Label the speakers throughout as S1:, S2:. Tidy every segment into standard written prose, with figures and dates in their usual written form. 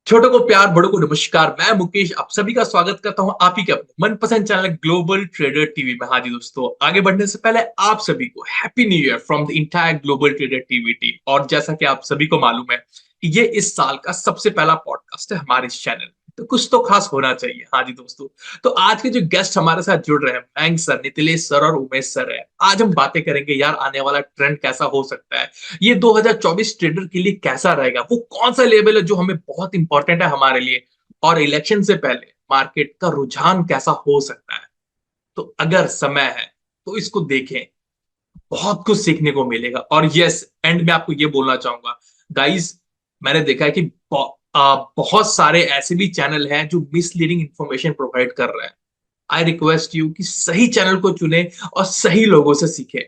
S1: छोटों को प्यार, बड़ों को नमस्कार। मैं मुकेश आप सभी का स्वागत करता हूं आप ही के अपने मनपसंद चैनल ग्लोबल ट्रेडर टीवी में। हाँ जी दोस्तों, आगे बढ़ने से पहले आप सभी को happy new year from the entire global trader TV team. और जैसा कि आप सभी को मालूम है कि ये इस साल का सबसे पहला पॉडकास्ट है हमारे इस चैनल में, तो कुछ तो खास होना चाहिए। हाँ जी दोस्तों, तो आज के जो गेस्ट हमारे साथ जुड़ रहे हैं, मैंग सर, नितिलेश सर और उमेश सर है। आज हम बातें करेंगे यार, आने वाला ट्रेंड कैसा हो सकता है, ये 2024 ट्रेडर के लिए कैसा रहेगा, वो कौन सा लेवल है जो हमें बहुत इंपॉर्टेंट है हमारे लिए, और इलेक्शन से पहले मार्केट का रुझान कैसा हो सकता है। तो अगर समय है तो इसको देखें, बहुत कुछ सीखने को मिलेगा। और यस, एंड में आपको ये बोलना चाहूंगा गाइस, मैंने देखा है कि बहुत सारे ऐसे भी चैनल हैं जो मिसलीडिंग इंफॉर्मेशन प्रोवाइड कर रहे हैं। आई रिक्वेस्ट यू कि सही चैनल को चुने और सही लोगों से सीखे,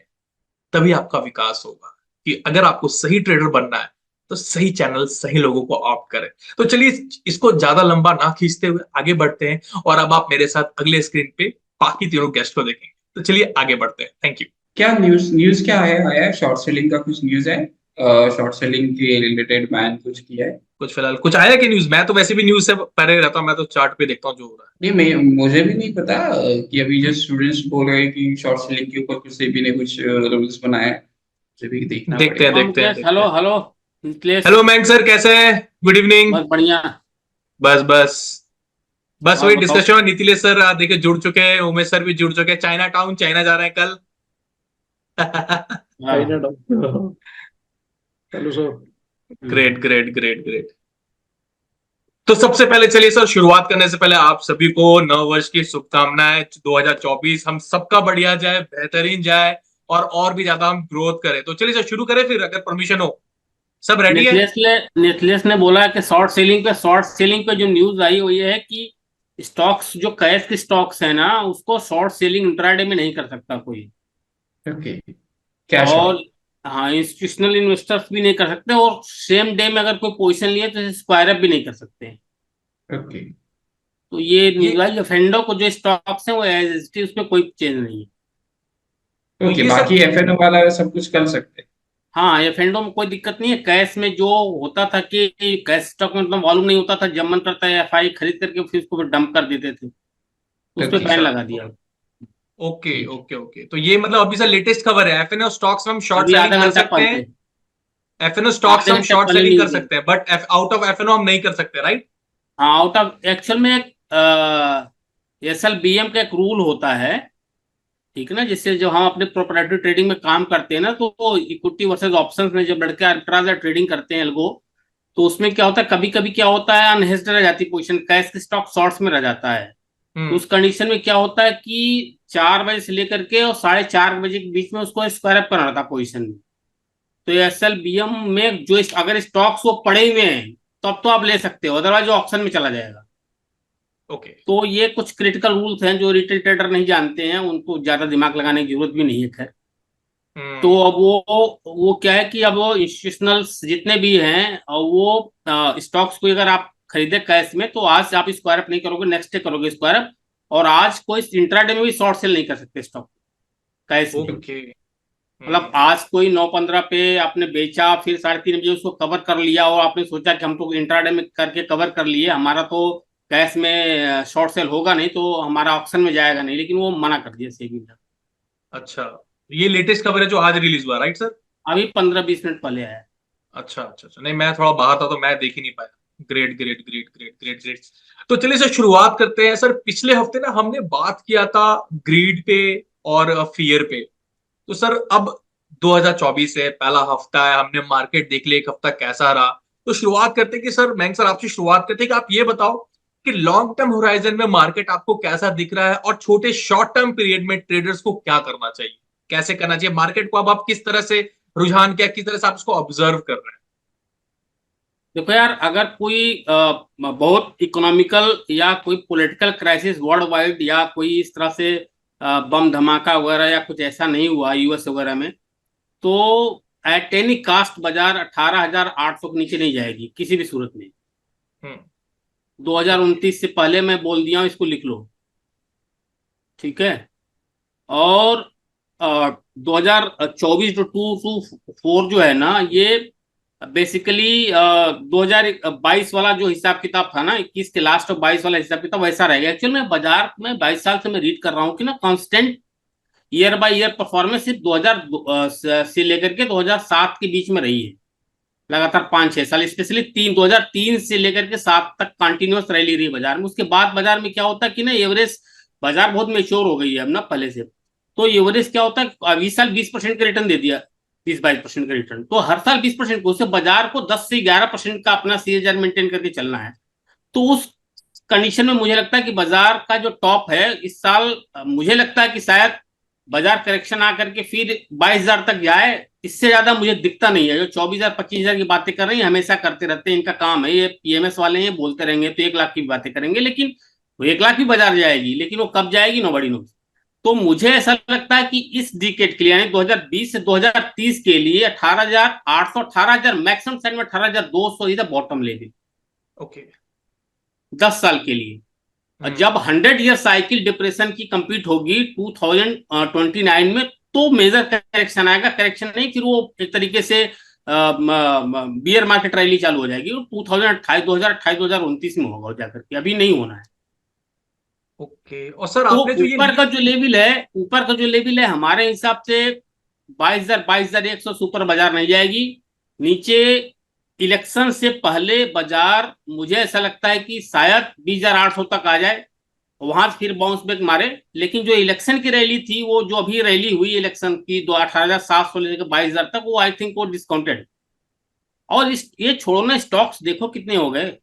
S1: तभी आपका विकास होगा। कि अगर आपको सही ट्रेडर बनना है तो सही चैनल, सही लोगों को ऑप्ट करें। तो चलिए, इसको ज्यादा लंबा ना खींचते हुए आगे बढ़ते हैं, और अब आप मेरे साथ अगले स्क्रीन पे बाकी तीनों गेस्ट को देखेंगे। तो चलिए आगे बढ़ते हैं। Thank you.
S2: क्या न्यूज न्यूज क्या है आया है? शॉर्ट सेलिंग का कुछ न्यूज है? शॉर्ट सेलिंग के रिलेटेड बैन कुछ किया है?
S1: कुछ फिलहाल कुछ आया कि न्यूज? मैं तो वैसे भी न्यूज से परे रहता हूँ, मैं तो चार्ट पे देखता हूँ जो हो रहा
S2: नहीं, मैं मुझे भी नहीं पता कि अभी जो स्टूडेंट्स बोल रहे हैं कि शॉर्ट सेलिंग के ऊपर कुछ सेबी ने कुछ रूल्स बनाए हैं। मुझे भी
S1: है।
S2: देखना
S1: देखते हैं
S2: पड़ेगा।
S3: हाँ
S1: देखते हैं
S3: मुकेश,
S1: देखते
S3: हेलो
S1: हैं।
S3: हेलो। निखिलेश।
S1: हेलो मैंग सर, कैसे हैं? Good evening.
S3: बस बढ़िया।
S1: बस बस बस
S3: और
S1: वही
S3: बताओ।
S1: डिस्कशन। नीतीश सर देखिए जुड़ चुके हैं, उमेश सर भी जुड़ चुके हैं। चाइना टाउन, चाइना जा रहे हैं कल।
S3: हाँ।
S4: चलो sir.
S1: Great great great great. तो सबसे पहले चलिए सर, शुरुआत करने से पहले आप सभी को नव वर्ष की शुभकामनाएं। 2024 हम सबका बढ़िया जाए, बेहतरीन जाए, और भी ज्यादा हम ग्रोथ करें। तो चलिए सर शुरू करें फिर, अगर परमिशन हो। सब रेडी है?
S3: निखिलेश ने बोला कि शॉर्ट सेलिंग पे जो न्यूज आई वो ये है कि स्टॉक्स, जो कैश के स्टॉक्स है ना, उसको शॉर्ट सेलिंग इंट्राडे में नहीं कर सकता कोई।
S2: ओके। क्या
S3: और
S2: शॉर्ट?
S3: हाँ, इंस्टीट्यूशनल इन्वेस्टर्स भी नहीं कर सकते, और सेम डे में अगर कोई पोजीशन लिए तो स्क्वायर अप भी नहीं कर सकते।
S2: ओके।
S3: तो ये न्यूज
S1: ये
S3: आई, जो फेंडो को जो स्टॉक्स हैं वो एज इट इज, उसमें कोई चेंज नहीं है।
S1: तो
S2: ओके,
S1: ये सब
S2: बाकी एफएनओ वाला सब कुछ कर सकते हैं।
S3: हाँ, ये फेंडो में कोई दिक्कत नहीं है। कैश में जो होता था कि कैश स्टॉक में मतलब वॉल्यूम नहीं होता था, जब मन करता है एफआई खरीद करके फिर उसको डंप कर देते थे, तो उस पर
S2: ओके।
S3: बैन
S1: अच्छा।
S3: लगा दिया।
S1: ओके
S2: ठीक है।
S1: ओके ओके, तो ये मतलब अभी सर लेटेस्ट खबर है, एफएनओ स्टॉक्स में हम शॉर्ट
S3: अभी
S1: सेलिंग
S3: आधा
S1: कर
S3: घंटा
S1: सकते हैं।
S3: पहले।
S1: एफएनओ स्टॉक्स
S3: आधे
S1: हम
S3: घंटे
S1: शॉर्ट
S3: पहले
S1: सेलिंग कर
S3: न्यूज है।
S1: सकते हैं, बट आउट ऑफ एफएनओ हम नहीं कर सकते, राइट?
S3: हाँ, आउट ऑफ एक्चुअल में एसएलबीएम का एक रूल होता है, ठीक है ना, जिससे जो हम अपने प्रोप्राइटरी ट्रेडिंग में काम करते हैं ना, तो इक्विटी वर्सेस ऑप्शंस में जब लड़के आर्बिट्राज या ट्रेडिंग करते हैं एल्गो, तो उसमें क्या होता है, कभी कभी क्या होता है, अनहेज्ड रह जाती पोजीशन, कैश की स्टॉक शॉर्ट्स में रह जाता है। तो
S1: हम्म।
S3: उस कंडीशन में क्या होता है कि 4 बजे से लेकर के और 4:30 बजे के बीच में उसको स्क्वायर अप करना था पोजीशन में। तो एसएलबीएम में जो अगर स्टॉक्स वो पड़े हुए हैं, तब तो आप ले सकते हो, अदरवाइज वो ऑप्शन में चला जाएगा।
S1: ओके।
S3: तो ये कुछ क्रिटिकल रूल्स हैं जो रिटेल ट्रेडर नहीं जानते हैं, उनको ज्यादा दिमाग लगाने की जरूरत भी नहीं है, खैर। तो
S1: हम्म।
S3: अब वो क्या है कि अब वो इंस्टीट्यूशनल जितने भी हैं, और वो स्टॉक्स को अगर आप खरीदे कैश में, तो आज आप स्क्वायर अप नहीं करोगे, नेक्स्ट डे करोगे स्क्वायर अप। और आज कोई इंट्राडे में भी शॉर्ट सेल नहीं कर सकते स्टॉक कैश में।
S1: ओके।
S3: मतलब
S1: हम्म।
S3: आज कोई 9:15 पे आपने बेचा, फिर 3:30 बजे उसको कवर कर लिया, और आपने सोचा कि हम तो इंट्राडे में करके कवर कर लिए, हमारा तो कैश में शॉर्ट सेल होगा नहीं, तो हमारा ऑप्शन में जाएगा नहीं, लेकिन वो मना कर दिया सेबी ने।
S1: अच्छा, ये लेटेस्ट खबर है जो आज रिलीज हुआ, राइट सर?
S3: अभी 15-20 मिनट पहले आया है।
S1: अच्छा अच्छा अच्छा, नहीं मैं थोड़ा बाहर था तो मैं देख ही नहीं पाया। Great great great great great great. तो चलिए सर शुरुआत करते हैं। सर पिछले हफ्ते ना हमने बात किया था ग्रीड पे और फियर पे। तो सर अब 2024 है, पहला हफ्ता है, हमने मार्केट देख लिया एक हफ्ता कैसा रहा। तो शुरुआत करते हैं कि सर, मैंग सर आपसे शुरुआत करते हैं कि आप ये बताओ कि लॉन्ग टर्म होराइजन में मार्केट आपको कैसा दिख रहा है, और छोटे शॉर्ट टर्म पीरियड में ट्रेडर्स को क्या करना चाहिए, कैसे करना चाहिए मार्केट को। अब आप किस तरह से रुझान, क्या किस तरह से आप उसको ऑब्जर्व कर रहे
S3: देखो यार, अगर कोई बहुत इकोनॉमिकल या कोई पॉलिटिकल क्राइसिस वर्ल्ड वाइड, या कोई इस तरह से बम धमाका वगैरह या कुछ ऐसा नहीं हुआ यूएस वगैरह में, तो एट एनी कास्ट बाजार 18,800 के नीचे नहीं जाएगी किसी भी सूरत में।
S1: हैं?
S3: 2029 से पहले मैं बोल दिया हूं, इसको लिख लो, ठीक है। और 2024 जो 2 to 4 जो है ना, ये बेसिकली 2022 वाला जो हिसाब किताब था ना, 21 के लास्ट और 22 वाला हिसाब किताब वैसा रहेगा। एक्चुअल में बाजार में 22 साल से मैं रीड कर रहा हूँ कि ना constant year by year performance सिर्फ 2000 से लेकर के 2007 के बीच में रही है। लगातार 5-6 साल, स्पेशली 2003 से लेकर के 7 तक कंटिन्यूअस रैली रही बाजार में। उसके बाद बाजार में क्या होता है कि ना एवरेज, बाजार बहुत मेच्योर हो गई है अब ना पहले से, तो एवरेज क्या होता है, 20 साल 20% का रिटर्न दे दिया, 20-22% का रिटर्न, तो हर साल 20% को, उससे बाजार को 10 से 11% का अपना CAGR मेंटेन करके चलना है। तो उस कंडीशन में मुझे लगता है कि बाजार का जो टॉप है इस साल, मुझे लगता है कि शायद बाजार करेक्शन आकर के फिर 22,000 तक जाए। इससे ज्यादा मुझे दिखता नहीं है। जो 24,000 25,000 की बातें कर रहे हैं हमेशा करते रहते हैं, इनका काम है, ये PMS वाले हैं, बोलते रहेंगे तो 1 लाख की बातें करेंगे, लेकिन वो 1 लाख भी बाजार जाएगी, लेकिन वो कब जाएगी नोबडी नोज। तो मुझे ऐसा लगता है कि इस डिकेड के लिए यानी 2020 से 2030 के लिए 18,800 18,000 मैक्सिमम साइड में 18,200 is the bottom level
S1: okay.
S3: 10 साल के लिए। और जब 100 ईयर साइकिल डिप्रेशन की कंप्लीट होगी 2029 में, तो मेजर करेक्शन आएगा। करेक्शन नहीं, फिर वो एक तरीके से बियर मार्केट रैली चालू हो जाएगी। 2028 2029 में होगा जाकर के, अभी नहीं होना है।
S1: ओके। और सर
S3: तो
S1: आपने जो ये
S3: ऊपर का जो लेवल है, ऊपर का जो लेवल है हमारे हिसाब से 22,100 सुपर बाजार नहीं जाएगी नीचे। इलेक्शन से पहले बाजार मुझे ऐसा लगता है कि शायद 20,800 तक आ जाए, वहां फिर बाउंस बैक मारे। लेकिन जो इलेक्शन की रैली थी, वो जो अभी रैली हुई इलेक्शन की 18,700 लेकर 22,000 तक, वो आई थिंक वो डिस्काउंटेड। और ये छोड़ो ना, स्टॉक्स देखो कितने हो गए।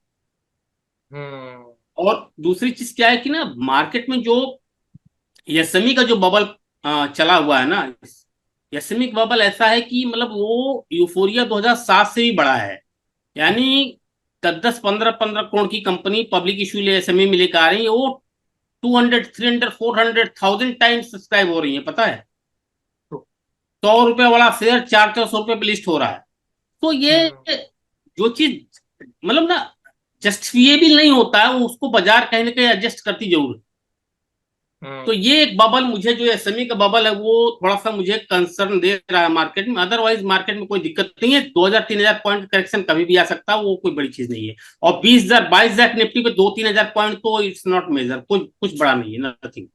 S1: हम्म।
S3: और दूसरी चीज क्या है कि ना, मार्केट में जो एसएमई का जो बबल चला हुआ है ना, एसएमई का बबल ऐसा है कि मतलब वो यूफोरिया 2007 से भी बड़ा है। यानी 10-10 15-15 करोड़ की कंपनी पब्लिक इशू ले एसएमई में लेकर आ रही है, वो 200 300 400,000 टाइम्स सब्सक्राइब हो रही है, पता है।
S1: तो
S3: 100 रुपए वाला शेयर 400-400 रुपए पे लिस्ट हो रहा है। तो ये
S1: हम्म।
S3: जो चीज मतलब ना जस्टिफिएबल नहीं होता है, वो उसको बाजार कहीं ना कहीं एडजस्ट करती जरूर है।
S1: हम्म।
S3: तो ये एक बबल, मुझे जो एसएमई का बबल है वो थोड़ा सा मुझे कंसर्न दे रहा है मार्केट में। अदरवाइज मार्केट में कोई दिक्कत नहीं है। 2,000-3,000 पॉइंट करेक्शन कभी भी आ सकता है, वो कोई बड़ी चीज नहीं है। और 20,000 22,000 निफ्टी पे 2-3 हजार पॉइंट तो इट्स नॉट मेजर, कुछ बड़ा नहीं है, nothing.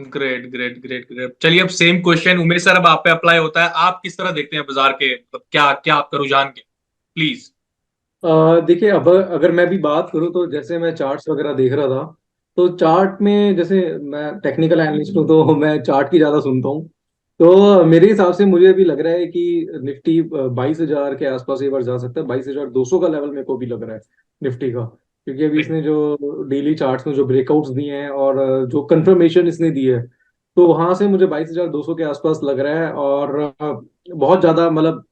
S1: Great great great great. चलिए अब सेम क्वेश्चन उमेश सर अब आप पे अप्लाई होता है। आप किस तरह देखते हैं बाजार के, मतलब क्या क्या आपका रुझान के, प्लीज।
S4: देखिए, अब अगर मैं भी बात करूँ तो जैसे मैं चार्ट्स वगैरह देख रहा था, तो चार्ट में जैसे मैं टेक्निकल एनालिस्ट हूँ तो मैं चार्ट की ज़्यादा सुनता हूँ। तो मेरे हिसाब से मुझे भी लग रहा है कि निफ्टी 22,000 के आसपास एक बार जा सकता है। 22,200 का लेवल मेरे को भी लग रहा है निफ्टी का, क्योंकि अभी इसने जो डेली चार्ट्स में जो ब्रेकआउट्स दिए हैं और जो कंफर्मेशन इसने दी है, तो वहां से मुझे 22,200 के आसपास लग रहा है। और बहुत ज़्यादा मतलब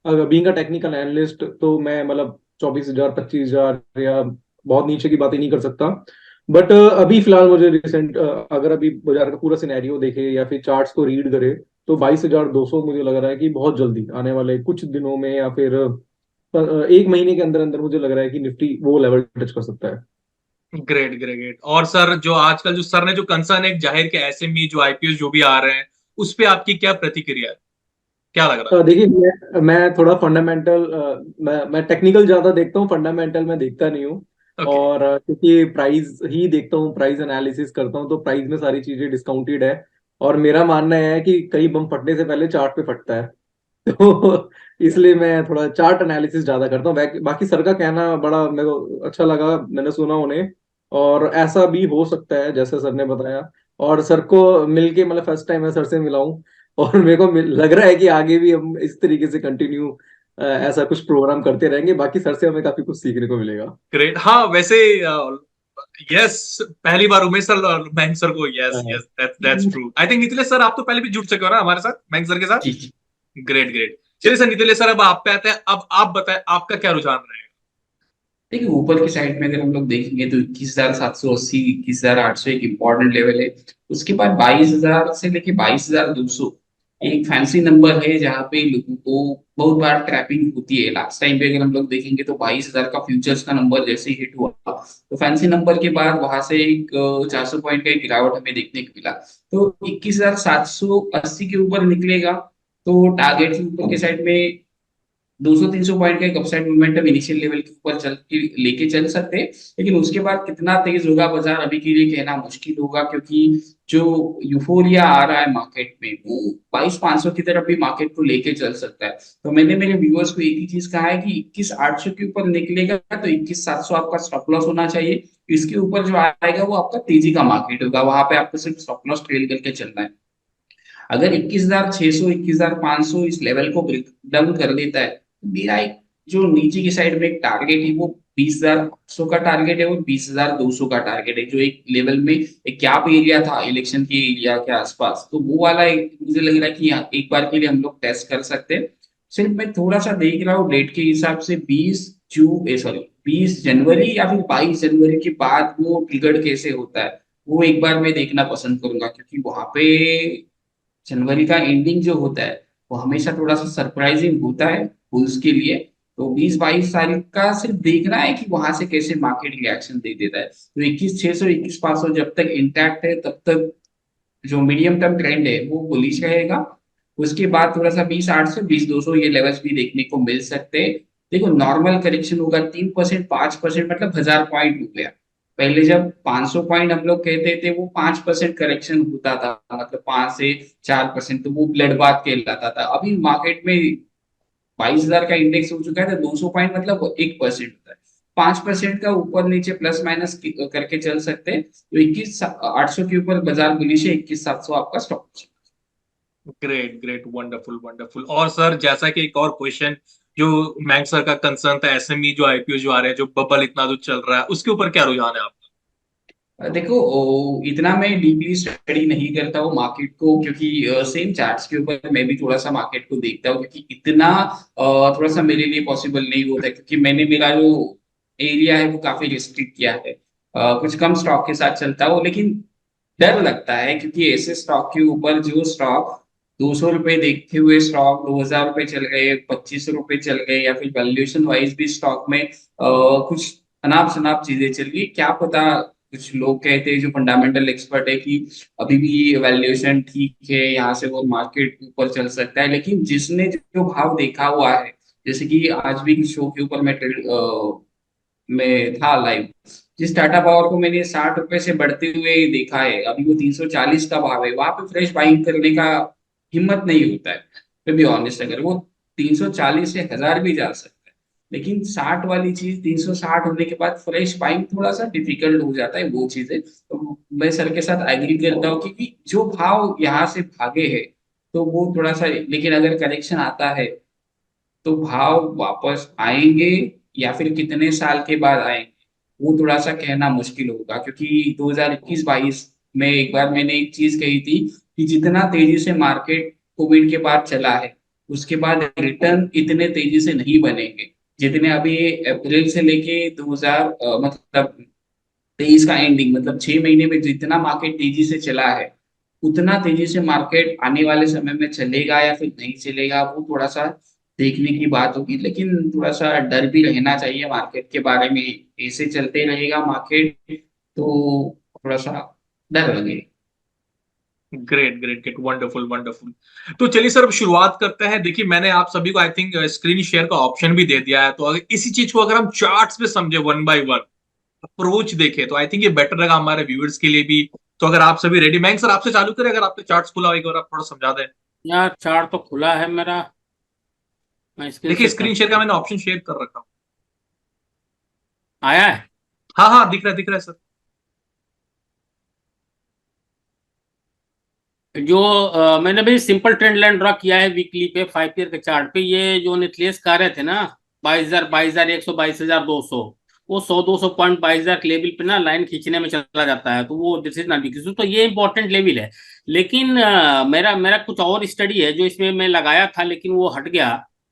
S4: अगर बीइंग अ टेक्निकल एनालिस्ट तो मैं मतलब 24,000 25,000 या बहुत नीचे की बातें नहीं कर सकता। बट अभी फिलहाल मुझे रिसेंट अगर अभी बाजार का पूरा सिनेरियो देखे या फिर चार्ट्स को रीड करे, तो 22,200 मुझे लग रहा है कि बहुत जल्दी आने वाले कुछ दिनों में या फिर एक महीने के अंदर अंदर मुझे लग रहा है कि निफ्टी वो लेवल टच कर सकता है।
S1: Great great great. और सर जो आजकल जो सर ने जो कंसर्न है जाहिर के एसएमई जो आईपीओ जो भी आ रहे हैं, उस पे आपकी क्या प्रतिक्रिया है, क्या लग रहा
S4: देखिए, मैं थोड़ा फंडामेंटल, मैं टेक्निकल ज्यादा देखता हूँ, फंडामेंटल मैं देखता नहीं हूँ।
S1: है? ओके।
S4: और क्योंकि प्राइस ही देखता हूँ, प्राइस एनालिसिस करता हूँ, तो प्राइस में सारी चीजें डिस्काउंटेड है। और मेरा मानना है कि कई बम फटने से पहले चार्ट पे फटता है। तो इसलिए मैं थोड़ा चार्ट एनालिसिस ज्यादा करता हूँ। बाकी सर का कहना बड़ा मेरे को अच्छा लगा, मैंने सुना उन्हें, और ऐसा भी हो सकता है जैसे सर ने बताया। और सर को मिलके मतलब फर्स्ट टाइम मैं सर से मिला हूँ, और मेरे को लग रहा है कि आगे भी हम इस तरीके से कंटिन्यू ऐसा कुछ प्रोग्राम करते रहेंगे। बाकी सर से हमें काफी कुछ सीखने को मिलेगा।
S1: ग्रेट। हाँ वैसे यस, पहली बार उमेश सर और मयंक सर को, यस
S4: हाँ।
S1: Yes that's true. I think Nitilesh sir आप तो पहले भी जुड़ चुके हो ना हमारे साथ, मयंक सर के साथ।
S2: जी जी।
S1: Great great. चलिए सर नितिलेश सर अब आप पे आते हैं। अब आप बताएं आपका क्या रुझान रहेगा।
S2: देखिए, ऊपर की साइड में अगर हम लोग देखेंगे तो 21,780 21,800 एक इम्पोर्टेंट लेवल है। उसके बाद 22,000 से लेके 22,200 एक फैंसी नंबर है, जहाँ पे लोगों को बहुत बार ट्रैपिंग होती है। लास्ट टाइम पे अगर हम लोग देखेंगे तो 22,000 का फ्यूचर्स का नंबर जैसे ही हिट हुआ, तो फैंसी नंबर के बाद वहां से एक 400 पॉइंट का एक गिरावट हमें देखने को मिला। तो 21,780 के ऊपर निकलेगा तो टारगेट के ऊपर के साइड में 200-300 पॉइंट का एक अपसाइड मोमेंटम इनिशियल लेवल के ऊपर चल के लेके चल सकते हैं, लेकिन उसके बाद कितना तेज होगा बाजार अभी के लिए कहना मुश्किल होगा, क्योंकि जो यूफोरिया आ रहा है मार्केट में वो 22,500 की तरफ भी मार्केट को लेके चल सकता है। तो मैंने मेरे व्यूअर्स को एक ही चीज कहा है कि 21,800 के ऊपर निकलेगा तो 21,700 आपका स्टॉप लॉस होना चाहिए। इसके ऊपर जो आएगा वो आपका तेजी का मार्केट होगा, वहां पे आपको सिर्फ स्टॉप लॉस ट्रेल करके चलना है। अगर 21,600 21,500 इस लेवल को ब्रेक डाउन कर लेता है, तो मेरा एक जो नीचे की साइड में एक टारगेट है वो 20,800 का टारगेट है और 20,200 का टारगेट है, जो एक लेवल में एक गैप एरिया था इलेक्शन के एरिया के आसपास, तो वो वाला एक मुझे लग रहा है कि हाँ, एक बार के लिए हम लोग टेस्ट कर सकते हैं। सिर्फ मैं थोड़ा सा देख रहा हूँ डेट के हिसाब से 20 जनवरी या फिर 22 जनवरी के बाद वो ट्रिगर्ड कैसे होता है, वो एक बार मैं देखना पसंद करूंगा, क्योंकि वहां पे जनवरी का एंडिंग जो होता है वो हमेशा थोड़ा सा सरप्राइजिंग होता है बुल्स के लिए। तो 20-22 तारीख का सिर्फ देखना है कि वहां से कैसे मार्केट रिएक्शन दे देता है। तो 21,600 21,500 जब तक इंटैक्ट है तब तक जो मीडियम टर्म ट्रेंड है वो बुलिश रहेगा। उसके बाद थोड़ा सा 20,800 22,200 ये लेवल्स भी देखने को मिल सकते हैं। देखो नॉर्मल करेक्शन होगा 3% 5%, मतलब 1,000 पॉइंट हो गया। पहले जब 500 पॉइंट हम लोग कहते थे वो 5% करेक्शन होता था, मतलब 5 से 4%, तो वो ब्लड बाथ कहलाता था। अभी मार्केट में 22,000 का इंडेक्स हो चुका है तो 200 पॉइंट मतलब 1% होता है। 5% का ऊपर नीचे प्लस माइनस करके चल सकते हैं। तो 21,800 के ऊपर बाजार बुलिश है, 21,700 आपका stop.
S1: Great great, wonderful wonderful. और सर जैसा कि एक और क्वेश्चन जो मैंग सर का कंसर्न था, एसएमई जो आईपीओ जो आ रहे हैं, जो बबल इतना जो चल रहा है, उसके ऊपर क्या रुझान है आपका?
S2: देखो इतना मैं डीपली स्टडी नहीं करता हूँ मार्केट को, क्योंकि सेम चार्ट्स के ऊपर मैं भी थोड़ा सा मार्केट को देखता हूँ, क्योंकि इतना थोड़ा सा मेरे लिए पॉसिबल नहीं होता है, क्योंकि मैंने मेरा जो एरिया है वो काफी रिस्ट्रिक्ट किया है। कुछ कम स्टॉक के साथ चलता हूँ, लेकिन डर लगता है क्योंकि ऐसे स्टॉक के ऊपर जो स्टॉक 200 रुपए देखते हुए स्टॉक 2,000 रुपए चल गए, 25 रुपए चल गए, या फिर वैल्यूएशन वाइज भी स्टॉक में कुछ अनाप शनाप चीजें चल गई, क्या पता। कुछ लोग कहते हैं जो फंडामेंटल एक्सपर्ट है कि अभी भी वैल्यूएशन ठीक है, यहाँ से वो मार्केट ऊपर चल सकता है, लेकिन जिसने जो भाव देखा हुआ है, जैसे कि आज भी शो के ऊपर मैं में था लाइव, जिस टाटा पावर को मैंने 60 रुपए से बढ़ते हुए देखा है, अभी वो 340 का भाव है, वहां पे फ्रेश बाइंग करने का हिम्मत नहीं होता है। टू बी ऑनेस्ट, अगर वो 340 से 1,000 भी जा सकता है, लेकिन 60 वाली चीज 360 होने के बाद फ्रेश बाइंग थोड़ा सा डिफिकल्ट हो जाता है वो चीजें। तो मैं सर के साथ एग्री करता हूँ कि जो भाव यहाँ से भागे है तो वो थोड़ा सा, लेकिन अगर करेक्शन आता है तो भाव वापस आएंगे या फिर कितने साल के बाद आएंगे वो थोड़ा सा कहना मुश्किल होगा, क्योंकि 2021-22 में एक बार मैंने एक चीज कही थी कि जितना तेजी से मार्केट कोविड के बाद चला है उसके बाद रिटर्न इतने तेजी से नहीं बनेंगे जितने अभी अप्रैल से लेके 2000 मतलब 23 का एंडिंग, मतलब 6 महीने में जितना मार्केट तेजी से चला है उतना तेजी से मार्केट आने वाले समय में चलेगा या फिर नहीं चलेगा वो थोड़ा सा देखने की बात होगी। लेकिन थोड़ा सा डर भी रहना चाहिए मार्केट के बारे में, ऐसे चलते रहेगा मार्केट तो थोड़ा सा डर लगे।
S1: Great great great, wonderful wonderful. तो चलिए सर अब शुरुआत करते हैं। देखिए मैंने आप सभी को आई थिंक स्क्रीन शेयर का ऑप्शन भी दे दिया है, तो अगर इसी चीज को अगर हम चार्ट्स पे समझे वन बाय वन अप्रोच देखे तो आई थिंक ये बेटर रहेगा हमारे व्यूअर्स के लिए भी। तो अगर आप सभी रेडी, मैंग सर आपसे चालू करें, अगर आपने चार्ट्स खुला हो एक बार आप थोड़ा समझा दें।
S3: यार चार्ट तो खुला है मेरा, मैं स्क्रीन
S1: देखिए
S3: शेयर
S1: स्क्रीन
S3: कर,
S1: शेयर का मैंने ऑप्शन शेयर कर रखा हूँ।
S3: आया है।
S1: हाँ हाँ दिख रहा है सर।
S3: जो मैंने भी सिंपल ट्रेंड लाइन ड्रा किया है वीकली पे 5 ईयर के चार्ट पे। ये जो न्यूक्लियस कर रहे थे ना 22,000 22,100 22,200, वो 100-200 पॉइंट 22,000 के लेवल पे ना लाइन खींचने में चला जाता है, तो वो दिस इज नॉट वीकली, तो ये इंपॉर्टेंट लेवल है। लेकिन मेरा मेरा कुछ और स्टडी है जो इसमें मैं लगाया था लेकिन वो हट गया।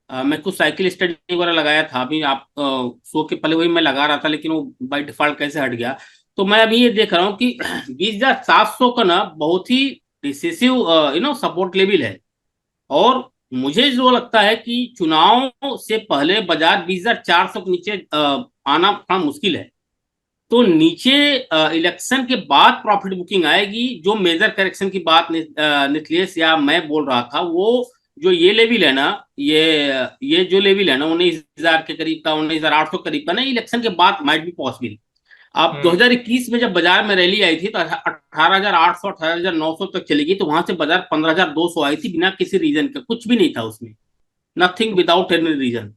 S3: मैं कुछ साइकिल स्टडी वगैरह लगाया था, अभी आप शो के पहले वही मैं लगा रहा था, लेकिन वो बाई डिफॉल्ट कैसे हट गया। तो मैं अभी ये देख रहा हूँ कि 20,700 का ना बहुत ही डिसिसिव सपोर्ट लेवल है। और मुझे जो लगता है कि चुनाव से पहले बाजार 20,400 के नीचे आना थोड़ा मुश्किल है। तो नीचे इलेक्शन के बाद प्रॉफिट बुकिंग आएगी। जो मेजर करेक्शन की बात निकलेश या मैं बोल रहा था वो जो ये लेवल है ना, ये जो लेवल है ना 19,000 के करीब का, 19,800 करीब का ना, इलेक्शन के बाद माइट बी पॉसिबल। अब 2021 में जब बाजार में रैली आई थी तो 18,800 18,900 तक चली गई, तो वहां से बाजार 15,200 आई थी बिना किसी रीजन के, कुछ भी नहीं था उसमें, नथिंग विदाउट एनी रीजन।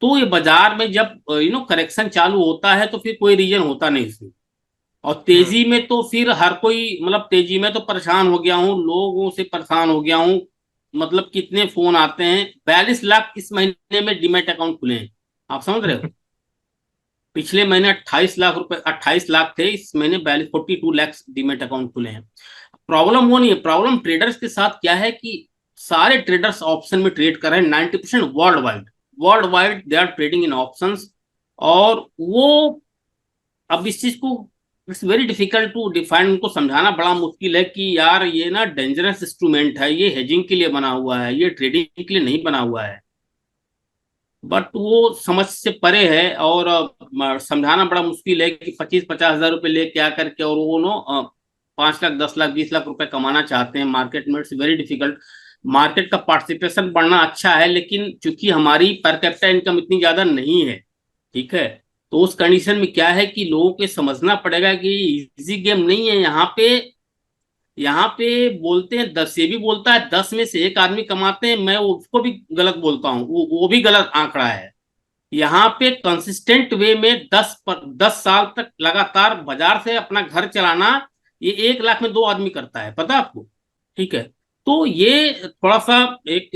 S3: तो ये बाजार में जब करेक्शन चालू होता है तो फिर कोई रीजन होता नहीं इसमें। और तेजी में तो फिर हर कोई, मतलब तेजी में तो परेशान हो गया हूँ, लोगों से परेशान हो गया हूँ। मतलब कितने फोन आते हैं, 42 लाख इस महीने में डीमैट अकाउंट खुले हैं, आप समझ रहे हो। पिछले महीने 28 लाख रुपए, 28 लाख थे, इस महीने 42 डीमैट अकाउंट खुले हैं। प्रॉब्लम वो नहीं है, प्रॉब्लम ट्रेडर्स के साथ क्या है कि सारे ट्रेडर्स ऑप्शन में ट्रेड कर रहे हैं, 90% world wide they are trading in options. और वो, अब इस चीज को it's very difficult to define, उनको समझाना बड़ा मुश्किल है कि यार ये ना डेंजरस इंस्ट्रूमेंट है, ये हेजिंग के लिए बना हुआ है, ये ट्रेडिंग के लिए नहीं बना हुआ है। बट वो समझ से परे है, और समझाना बड़ा मुश्किल है कि 25-50 हजार रुपए लेके आकर के और वो 5 लाख 10 लाख 20 लाख रुपए कमाना चाहते हैं मार्केट में। It's very difficult. मार्केट का पार्टिसिपेशन बढ़ना अच्छा है, लेकिन चूंकि हमारी पर कैपिटा इनकम इतनी ज्यादा नहीं है, ठीक है, तो उस कंडीशन में क्या है कि लोगों को समझना पड़ेगा कि इजी गेम नहीं है। यहाँ पे बोलते हैं 10, ये भी बोलता है 10 में से एक आदमी कमाते हैं, मैं उसको भी गलत बोलता हूँ, वो भी गलत आंकड़ा है। यहाँ पे कंसिस्टेंट वे में 10 साल तक लगातार बाजार से अपना घर चलाना, ये 1 लाख में 2 आदमी करता है, पता है आपको, ठीक है। तो ये थोड़ा सा एक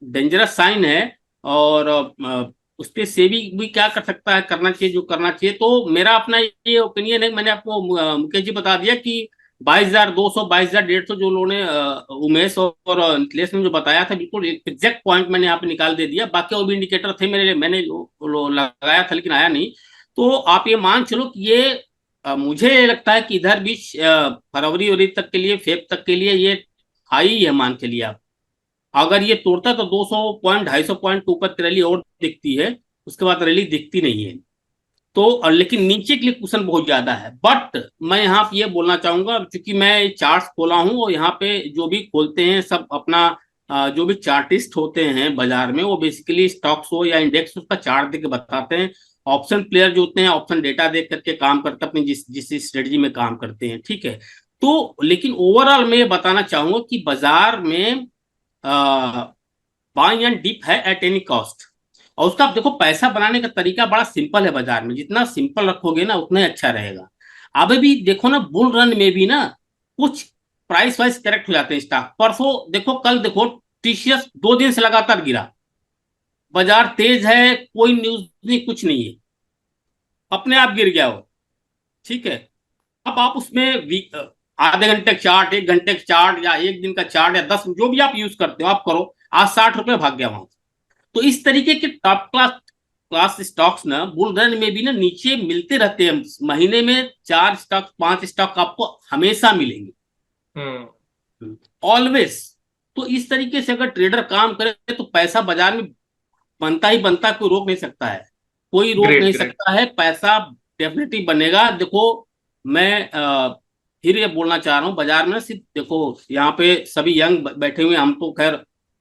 S3: डेंजरस साइन है। और उस पे सेबी भी क्या कर सकता है, करना चाहिए जो करना चाहिए। तो मेरा अपना ये ओपिनियन है, मैंने आपको मुकेश जी बता दिया कि 22,200 22,150 जो लोगों ने उमेश और निखिलेश ने जो बताया था, बिल्कुल एग्जैक्ट पॉइंट मैंने यहाँ पे निकाल दे दिया। बाकी और भी इंडिकेटर थे मेरे लिए, मैंने लगाया था लेकिन आया नहीं। तो आप ये मान चलो कि ये मुझे लगता है कि इधर भी फरवरी वरी तक के लिए, फेब तक के लिए ये हाई है, मान के लिए आप। अगर ये तोड़ता तो 200 पॉइंट 250 पॉइंट ऊपर की रैली और दिखती है, उसके बाद रैली दिखती नहीं है। तो लेकिन नीचे के लिए कुशन बहुत ज्यादा है। बट मैं यहाँ पे ये बोलना चाहूंगा, क्योंकि मैं चार्ट्स खोला हूँ और यहाँ पे जो भी खोलते हैं सब अपना जो भी चार्टिस्ट होते हैं बाजार में, वो बेसिकली स्टॉक्स हो या इंडेक्स, उसका चार्ट देके बताते हैं। ऑप्शन प्लेयर जो होते हैं ऑप्शन डेटा देख करके काम करते हैं, अपनी जिस जिस स्ट्रेटजी में काम करते हैं, ठीक है। तो लेकिन ओवरऑल मैं ये बताना चाहूंगा कि बाजार में बाय एंड डिप है एट एनी कॉस्ट। और उसका आप देखो, पैसा बनाने का तरीका बड़ा सिंपल है बाजार में, जितना सिंपल रखोगे ना उतना ही अच्छा रहेगा। अभी भी देखो ना, बुल रन में भी ना कुछ प्राइस वाइज करेक्ट हो जाते हैं स्टॉक। परसों देखो, कल देखो, टीसीएस 2 दिन से लगातार गिरा, बाजार तेज है, कोई न्यूज नहीं, कुछ नहीं है, अपने आप गिर गया वो, ठीक है। अब आप उसमें आधे घंटे का चार्ट, 1 घंटे का चार्ट, या एक दिन का चार्ट, या 10, जो भी आप यूज करते हो आप करो, आज 60 रुपए भाग गया वहां। तो इस तरीके के टॉप क्लास स्टॉक्स ना बुल रन में भी ना नीचे मिलते रहते हैं, महीने में 4 स्टॉक 5 स्टॉक आपको हमेशा मिलेंगे, ऑलवेज। तो इस तरीके से अगर ट्रेडर काम करे तो पैसा बाजार में बनता ही बनता है, कोई रोक नहीं सकता है, कोई रोक नहीं सकता है, पैसा डेफिनेटली बनेगा। देखो मैं फिर ये बोलना चाह रहा हूँ, बाजार में सिर्फ देखो यहाँ पे सभी यंग बैठे हुए हैं, हम तो खैर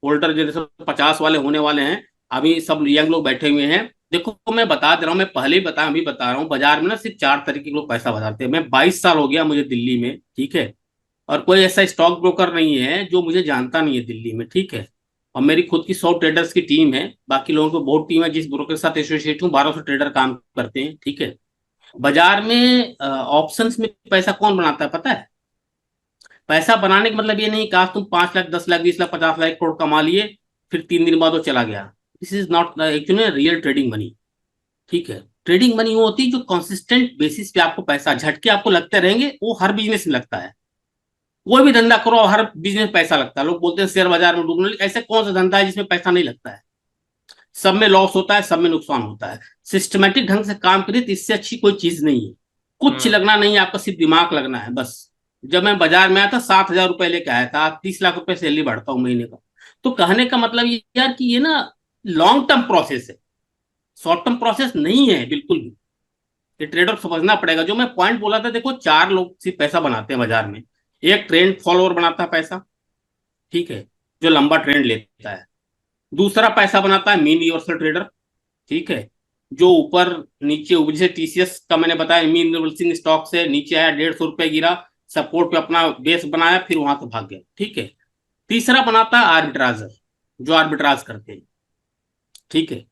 S3: होल्डर जनरेशन 50 वाले होने वाले हैं, अभी सब यंग लोग बैठे हुए हैं। देखो मैं बता दे रहा हूँ, मैं पहले ही बताया, अभी बता रहा हूँ, बाजार में ना सिर्फ 4 तरीके के लोग पैसा बनाते हैं। मैं 22 साल हो गया मुझे दिल्ली में, ठीक है, और कोई ऐसा स्टॉक ब्रोकर नहीं है जो मुझे जानता नहीं है दिल्ली में, ठीक है। और मेरी खुद की 100 ट्रेडर्स की टीम है, बाकी लोगों को बहुत टीम है, जिस ब्रोकर के साथ एसोसिएट हूँ 1200 ट्रेडर काम करते हैं, ठीक है। बाजार में ऑप्शंस में पैसा कौन बनाता है पता है? पैसा बनाने का मतलब ये नहीं कि आज तुम 5 लाख 10 लाख 20 लाख 50 लाख 1 करोड़ कमा लिए, फिर 3 दिन बाद वो चला गया। This is not actually real trading money, ठीक है। ट्रेडिंग मनी वो होती है जो कंसिस्टेंट बेसिस पे आपको पैसा, झटके आपको लगते रहेंगे, वो हर बिजनेस में लगता है। कोई भी धंधा करो, हर बिजनेस में पैसा लगता है। लोग बोलते हैं शेयर बाजार में डूबने, ऐसे कौन सा धंधा है जिसमें पैसा नहीं लगता है? सब में लॉस होता है, सब में नुकसान होता है। सिस्टमेटिक ढंग से काम करिए तो इससे अच्छी कोई चीज नहीं है। कुछ लगना नहीं है आपका, सिर्फ दिमाग लगना है बस। जब मैं बाजार में आया था 7,000 रुपए लेके आया था, 30 लाख रुपए सैलरी बढ़ता हूँ महीने का। तो कहने का मतलब ये यार कि ये ना लॉन्ग टर्म प्रोसेस है, शॉर्ट टर्म प्रोसेस नहीं है बिल्कुल भी। ये ट्रेडर समझना पड़ेगा। जो मैं पॉइंट बोला था, देखो 4 लोग सिर्फ पैसा बनाते हैं बाजार में। एक ट्रेंड फॉलोअर बनाता है पैसा, ठीक है, जो लंबा ट्रेंड लेता है। दूसरा पैसा बनाता है मीन रिवर्सल ट्रेडर, ठीक है, जो ऊपर नीचे जैसे टीसीएस का मैंने बताया, मीन रिवर्सिंग स्टॉक से नीचे आया, 150 रुपए गिरा, सपोर्ट पे अपना बेस बनाया, फिर वहां से भाग गया, ठीक है। तीसरा बनाता है आर्बिट्राजर, जो आर्बिट्राज करते हैं, ठीक है।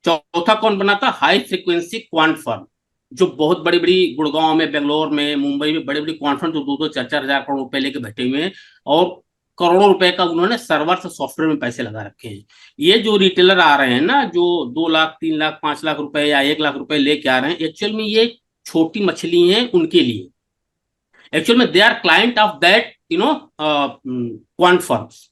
S3: चौथा कौन बनाता है? हाई फ्रीक्वेंसी क्वांट फर्म, जो बहुत बड़ी बड़ी गुड़गांव में, बेंगलोर में, मुंबई में बड़ी बड़ी क्वांट फर्म जो 2-2 4-4 हजार करोड़ रुपए लेके बैठे हुए हैं, और करोड़ों रुपए का उन्होंने सर्वर से सॉफ्टवेयर में पैसे लगा रखे हैं। ये जो रिटेलर आ रहे हैं ना, जो 2 लाख 3 लाख 5 लाख रुपए या 1 लाख रुपए लेके आ रहे हैं, एक्चुअल में ये छोटी मछली हैं उनके लिए। एक्चुअल में they are client of that quant firms,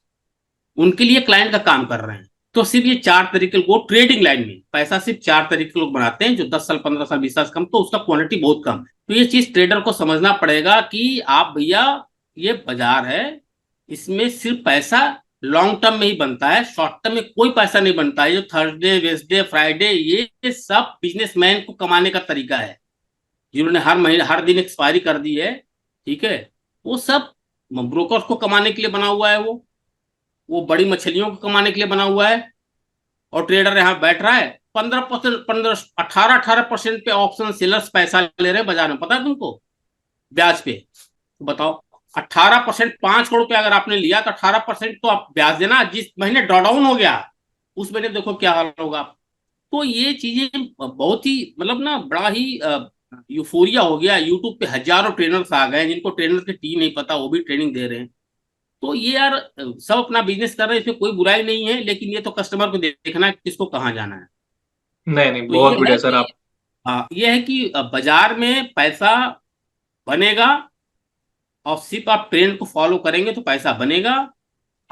S3: उनके लिए क्लाइंट का काम कर रहे हैं। तो सिर्फ ये 4 तरीके को ट्रेडिंग लाइन में पैसा सिर्फ 4 तरीके लोग बनाते हैं, जो 10 साल 15 साल 20 साल कम, तो उसका क्वांटिटी बहुत कम। तो ये चीज ट्रेडर को समझना पड़ेगा कि आप भैया, ये बाजार है, इसमें सिर्फ पैसा लॉन्ग टर्म में ही बनता है, शॉर्ट टर्म में कोई पैसा नहीं बनता है। जो थर्सडे वेडनेसडे फ्राइडे, ये सब बिजनेसमैन को कमाने का तरीका है, जिन्होंने हर महीने हर दिन एक्सपायरी कर दी है, ठीक है, वो सब ब्रोकर्स को कमाने के लिए बना हुआ है, वो बड़ी मछलियों को कमाने के लिए बना हुआ है। और ट्रेडर यहाँ बैठ रहा है, 15% 18% पे ऑप्शन सेलर्स पैसा ले रहे हैं बाजार में, पता है तुमको, ब्याज पे। बताओ, 18%, 5 करोड़ रुपया अगर आपने लिया तो 18% तो आप ब्याज देना। जिस महीने ड्रॉडाउन हो गया उस महीने देखो क्या हाल होगा। तो ये चीजें बहुत ही मतलब ना, बड़ा ही यूफोरिया हो गया। यूट्यूब पे हजारों ट्रेनर्स आ गए, जिनको ट्रेनर की टी नहीं पता वो भी ट्रेनिंग दे रहे हैं। तो ये यार सब अपना बिजनेस कर रहे हैं, इसमें कोई बुराई नहीं है, लेकिन ये तो कस्टमर को देखना है किसको कहाँ जाना है।
S1: नहीं नहीं,
S3: तो
S1: बहुत
S3: ये
S1: बढ़िया
S3: है
S1: सर। आप
S3: कि हाँ, ये है कि बाजार में पैसा बनेगा, और सिर्फ आप ट्रेंड को फॉलो करेंगे तो पैसा बनेगा।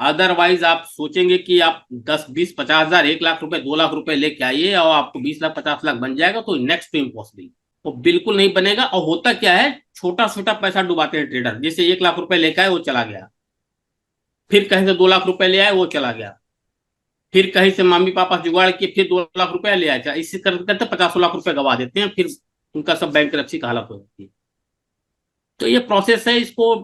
S3: अदरवाइज आप सोचेंगे कि आप 10 20 50 हजार 1 लाख रुपए 2 लाख रुपए लेके आइए और आपको 20 लाख 50 लाख बन जाएगा, तो नेक्स्ट टू इम्पॉसिबल, वो बिल्कुल नहीं बनेगा। और होता क्या है, छोटा छोटा पैसा डुबाते हैं ट्रेडर। जैसे 1 लाख रुपए लेके आए, वो चला गया, फिर कहीं से 2 लाख रुपए ले आए, वो चला गया, फिर कहीं से मम्मी पापा जुगाड़ किए, फिर 2 लाख रुपए ले आए, इसी करते करते 50 लाख रुपए गवा देते हैं, फिर उनका सब बैंक करप्सी का हालत हो जाती है। तो ये प्रोसेस है, इसको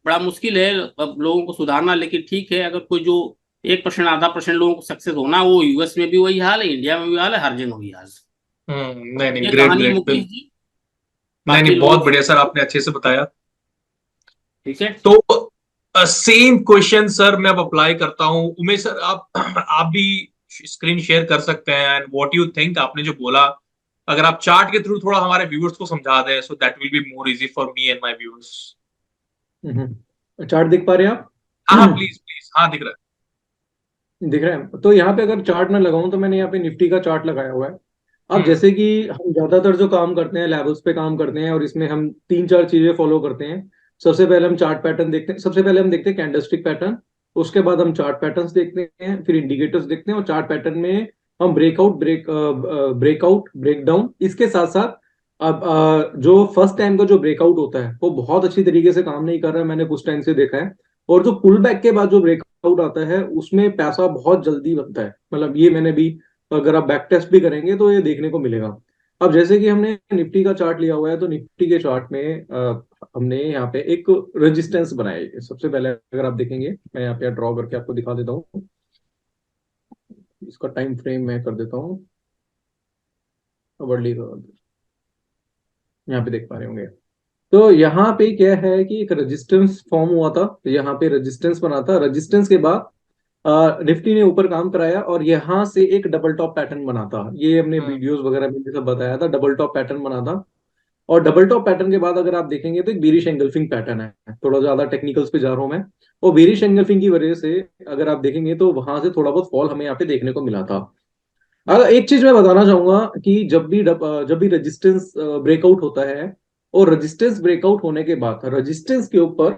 S3: बड़ा मुश्किल है अब लोगों को सुधारना, लेकिन ठीक है, अगर कोई जो 1% आधा % लोगों को सक्सेस होना, वो यूएस में भी वही हाल है, इंडिया में भी हाल है, हर जगह वही हाल है।
S1: नहीं नहीं,
S3: ये
S1: ग्रेट
S3: कहानी है
S1: ग्रेट।
S3: मुकेश जी,
S1: नहीं
S3: बाकी
S1: नहीं,
S3: लोग।
S1: बहुत बढ़िया सर, आपने अच्छे से बताया।
S3: ठीक है,
S1: तो सेम क्वेश्चन सर मैं अब अप्लाई करता हूँ। उमेश सर, आप भी स्क्रीन शेयर कर सकते हैं। एंड व्हाट यू थिंक, आपने जो बोला, अगर आप चार्ट के थ्रू थोड़ा हमारे व्यूअर्स को समझा दें, so that will be more easy for me and my viewers.
S4: Chart देख पा रहे हैं आप?
S1: हाँ हाँ, प्लीज प्लीज, हाँ दिख रहा है।
S4: दिख रहा है। तो यहाँ पे अगर चार्ट ना लगाऊं तो मैंने यहाँ पे निफ्टी का चार्ट लगाया हुआ है। अब
S1: हम्म
S4: जैसे कि हम ज्यादातर जो काम करते हैं लेवल्स पे काम करते हैं, और इसमें हम 3-4 चीजें फॉलो करते हैं। सबसे पहले हम चार्ट पैटर्न देखते हैं, सबसे पहले हम देखते हैं कैंडलस्टिक पैटर्न। उसके बाद हम चार्ट पैटर्न्स देखते हैं, फिर इंडिकेटर्स देखते हैं, और चार्ट पैटर्न में हम ब्रेकआउट ब्रेकडाउन, इसके साथ साथ अब जो फर्स्ट टाइम का जो ब्रेकआउट होता है वो बहुत अच्छी तरीके से काम नहीं कर रहा है, मैंने कुछ टाइम से देखा है। और जो पुल बैक के बाद जो ब्रेकआउट आता है उसमें पैसा बहुत जल्दी बनता है, मतलब ये मैंने भी, अगर आप बैक टेस्ट भी करेंगे तो ये देखने को मिलेगा। अब जैसे कि हमने निफ्टी का चार्ट लिया हुआ है, तो निफ्टी के चार्ट में हमने यहाँ पे एक रेजिस्टेंस बनाया है। सबसे पहले अगर आप देखेंगे, मैं यहाँ पे ड्रॉ करके आपको दिखा देता हूँ। इसका टाइम फ्रेम मैं कर देता हूँ वर्ली, यहाँ पे देख पा रहे होंगे। तो यहाँ पे क्या है कि एक रेजिस्टेंस फॉर्म हुआ था, तो यहाँ पे रेजिस्टेंस बना था। रेजिस्टेंस के बाद निफ्टी ने ऊपर काम कराया, और यहाँ से एक डबल टॉप पैटर्न बना था। ये हमने
S1: हम्म
S4: वीडियोस वगैरह में भी सब बताया था, डबल टॉप पैटर्न बना था। और डबल टॉप पैटर्न के बाद अगर आप देखेंगे तो एक बेरिश एंगल्फिंग पैटर्न है। थोड़ा ज्यादा टेक्निकल्स पे जा रहा हूं मैं। और बेरिश एंगल्फिंग की वजह से अगर आप देखेंगे तो वहां से थोड़ा बहुत फॉल हमें यहाँ पे देखने को मिला था। अगर एक चीज मैं बताना चाहूंगा कि जब भी रेजिस्टेंस ब्रेकआउट होता है, और रेजिस्टेंस ब्रेकआउट होने के बाद रेजिस्टेंस के ऊपर,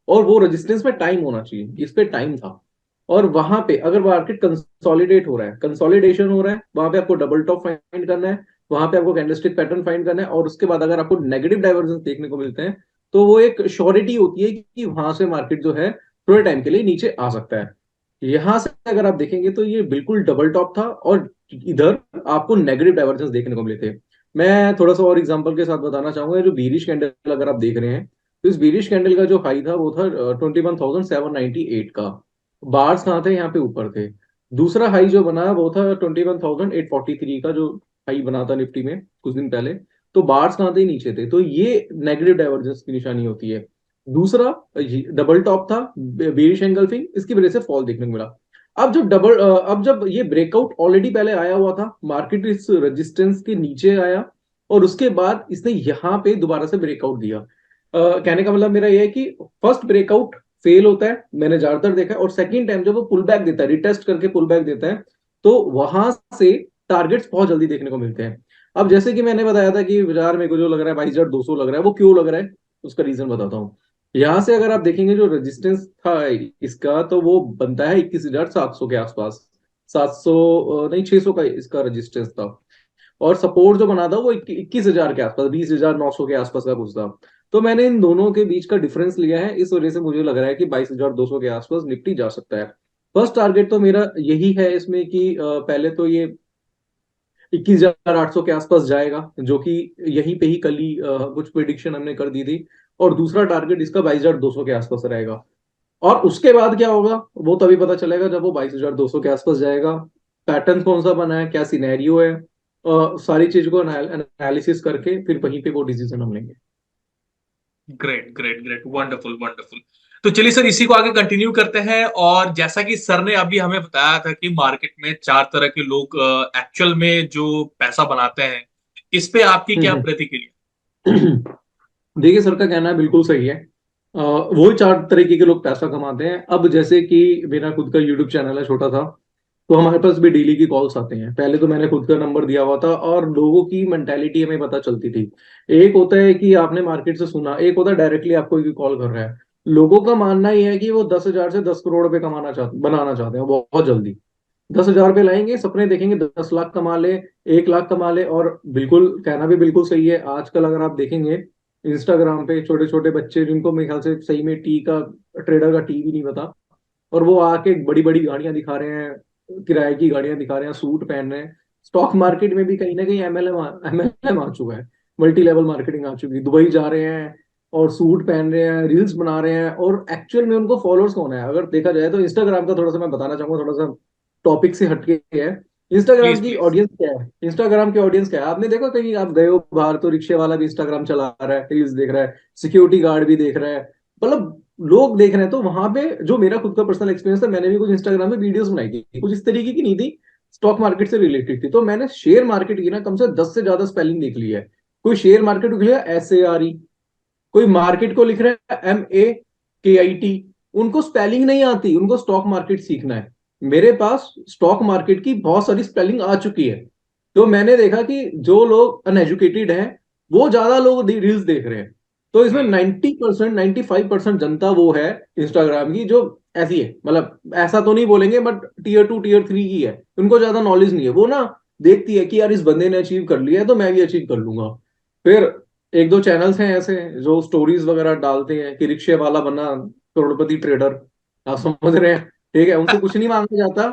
S4: और वो रेजिस्टेंस में टाइम होना चाहिए, इस पे टाइम था। और वहां पे अगर मार्केट कंसोलिडेट हो रहा है, कंसोलिडेशन हो रहा है, वहां पे आपको डबल टॉप फाइंड करना है, वहां पे आपको कैंडलस्टिक पैटर्न फाइंड करना है। और उसके बाद अगर आपको नेगेटिव डाइवर्जेंस देखने को मिलते हैं, तो वो एक श्योरिटी होती है कि वहां से मार्केट जो है थोड़े टाइम के लिए नीचे आ सकता है। यहां से अगर आप देखेंगे तो ये बिल्कुल डबल टॉप था, और इधर आपको नेगेटिव डाइवर्जेंस देखने को मिले थे। मैं थोड़ा सा और एग्जांपल के साथ बताना चाहूंगा। जो बीरिश कैंडल अगर आप देख रहे हैं, तो इस बीरिश कैंडल का जो हाई था वो था 21,798 का। बार्स कहाँ थे? यहाँ पे ऊपर थे। दूसरा हाई जो बना वो था 21,843 का, जो हाई बना था निफ्टी में कुछ दिन पहले। तो बार्स कहाँ थे? नीचे थे। तो ये नेगेटिव डाइवर्जेंस की निशानी होती है। दूसरा, डबल टॉप था, बेरिश एंगल्फिंग, इसकी वजह से फॉल देखने को मिला। अब जब ये ब्रेकआउट ऑलरेडी पहले आया हुआ था, मार्केट इस रेजिस्टेंस के नीचे आया, और उसके बाद इसने यहाँ पे दोबारा से ब्रेकआउट दिया। कहने का मतलब मेरा यह है कि फर्स्ट ब्रेकआउट फेल होता है, मैंने ज्यादातर देखा है, और सेकंड टाइम जब वो पुल बैक देता है, रिटेस्ट करके पुल बैक देता है, तो वहां से टारगेट्स बहुत जल्दी देखने को मिलते हैं। अब जैसे कि मैंने बताया था कि बाजार में को जो लग रहा है 22,200 लग रहा है, वो क्यों लग रहा है उसका रीजन बताता हूँ। यहां से अगर आप देखेंगे जो रेजिस्टेंस था इसका, तो वो बनता है 21,700 के आसपास। 700 नहीं, 600 का इसका रेजिस्टेंस था। और सपोर्ट जो बना था वो 21,000 के आसपास, 20,900 के आसपास का कुछ था। तो मैंने इन दोनों के बीच का डिफरेंस लिया है, इस वजह से मुझे लग रहा है कि 22,200 के आसपास निफ्टी जा सकता है। फर्स्ट टारगेट तो मेरा यही है इसमें कि पहले तो ये 21,800 के आसपास जाएगा, जो कि यहीं पे ही कल ही कुछ प्रिडिक्शन हमने कर दी थी। और दूसरा टारगेट इसका 22,200 के आसपास रहेगा। और उसके बाद क्या होगा वो तभी पता चलेगा जब वो 22,200 के आसपास जाएगा। पैटर्न कौन सा बना है, क्या सिनेरियो है, सारी चीज को एनालिसिस करके फिर वहीं पे वो डिसीजन हम लेंगे।
S1: Great great great, wonderful wonderful. तो चलिए सर, इसी को आगे कंटिन्यू करते हैं। और जैसा कि सर ने अभी हमें बताया था कि मार्केट में चार तरह के लोग एक्चुअल में जो पैसा बनाते हैं, इस पे आपकी क्या
S4: हम्म।
S1: प्रतिक्रिया?
S4: देखिए, सर का कहना बिल्कुल सही है। वो चार तरीके के लोग पैसा कमाते हैं। अब जैसे कि मेरा खुद का यूट्यूब चैनल है, छोटा था, तो हमारे पास भी डेली की कॉल्स आते हैं। पहले तो मैंने खुद का नंबर दिया हुआ था और लोगों की मेंटेलिटी हमें पता चलती थी। एक होता है कि आपने मार्केट से सुना, एक होता है डायरेक्टली आपको कोई कॉल कर रहा है। लोगों का मानना ही है कि वो 10,000 से 10 करोड़ रुपए बनाना चाहते हैं बहुत जल्दी। 10,000 रुपये लाएंगे, सपने देखेंगे 10 लाख कमा ले, 1 लाख कमा ले। और बिल्कुल कहना भी बिल्कुल सही है। आजकल अगर आप देखेंगे इंस्टाग्राम पे छोटे छोटे बच्चे, जिनको मेरे ख्याल से सही में टी का, ट्रेडर का टी भी नहीं पता, और वो आके बड़ी बड़ी गाड़ियां दिखा रहे हैं, किराए की गाड़ियां दिखा रहे हैं, सूट पहन रहे हैं। स्टॉक मार्केट में भी कहीं ना कहीं एमएलएम आ चुका है। मल्टी लेवल मार्केटिंग आ चुकी है। दुबई जा रहे हैं और सूट पहन रहे हैं, रील्स बना रहे हैं। और एक्चुअल में उनको फॉलोअर्स कौन है अगर देखा जाए तो? इंस्टाग्राम का थोड़ा सा मैं बताना चाहूंगा, थोड़ा सा टॉपिक से हटके है। इंस्टाग्राम
S1: प्लीज
S4: की
S1: प्लीज।
S4: ऑडियंस क्या है? इंस्टाग्राम की ऑडियंस क्या है? आपने देखा कहीं आप गए हो बाहर तो रिक्शे वाला भी इंस्टाग्राम चला रहा है, रील्स देख रहा है, सिक्योरिटी गार्ड भी देख रहा है, मतलब लोग देख रहे हैं। तो वहां पे जो मेरा खुद का पर्सनल एक्सपीरियंस था, मैंने भी कुछ इंस्टाग्राम पे वीडियोस बनाई थी, कुछ इस तरीके की नहीं थी, स्टॉक मार्केट से रिलेटेड थी। तो मैंने शेयर मार्केट की ना कम से 10 से ज्यादा स्पेलिंग देख ली है। कोई शेयर मार्केट को लिख लिया SARE, कोई मार्केट को लिख रहा है MAKIT। उनको स्पेलिंग नहीं आती, उनको स्टॉक मार्केट सीखना है। मेरे पास स्टॉक मार्केट की बहुत सारी स्पेलिंग आ चुकी है। तो मैंने देखा कि जो लोग अनएजुकेटेड हैं वो ज्यादा लोग रील्स देख रहे हैं। तो इसमें
S1: हम्म
S4: 90%, 95% जनता वो है इंस्टाग्राम की जो ऐसी है, मतलब ऐसा तो नहीं बोलेंगे बट Tier 2 Tier 3 की है। उनको ज्यादा नॉलेज नहीं है। वो ना देखती है कि यार इस बंदे ने अचीव कर लिया है तो मैं भी अचीव कर लूंगा। फिर एक दो चैनल्स हैं ऐसे जो स्टोरीज वगैरह डालते हैं कि रिक्शे वाला बना करोड़पति ट्रेडर, आप समझ रहे हैं? ठीक है, उनसे कुछ नहीं मांगा जाता,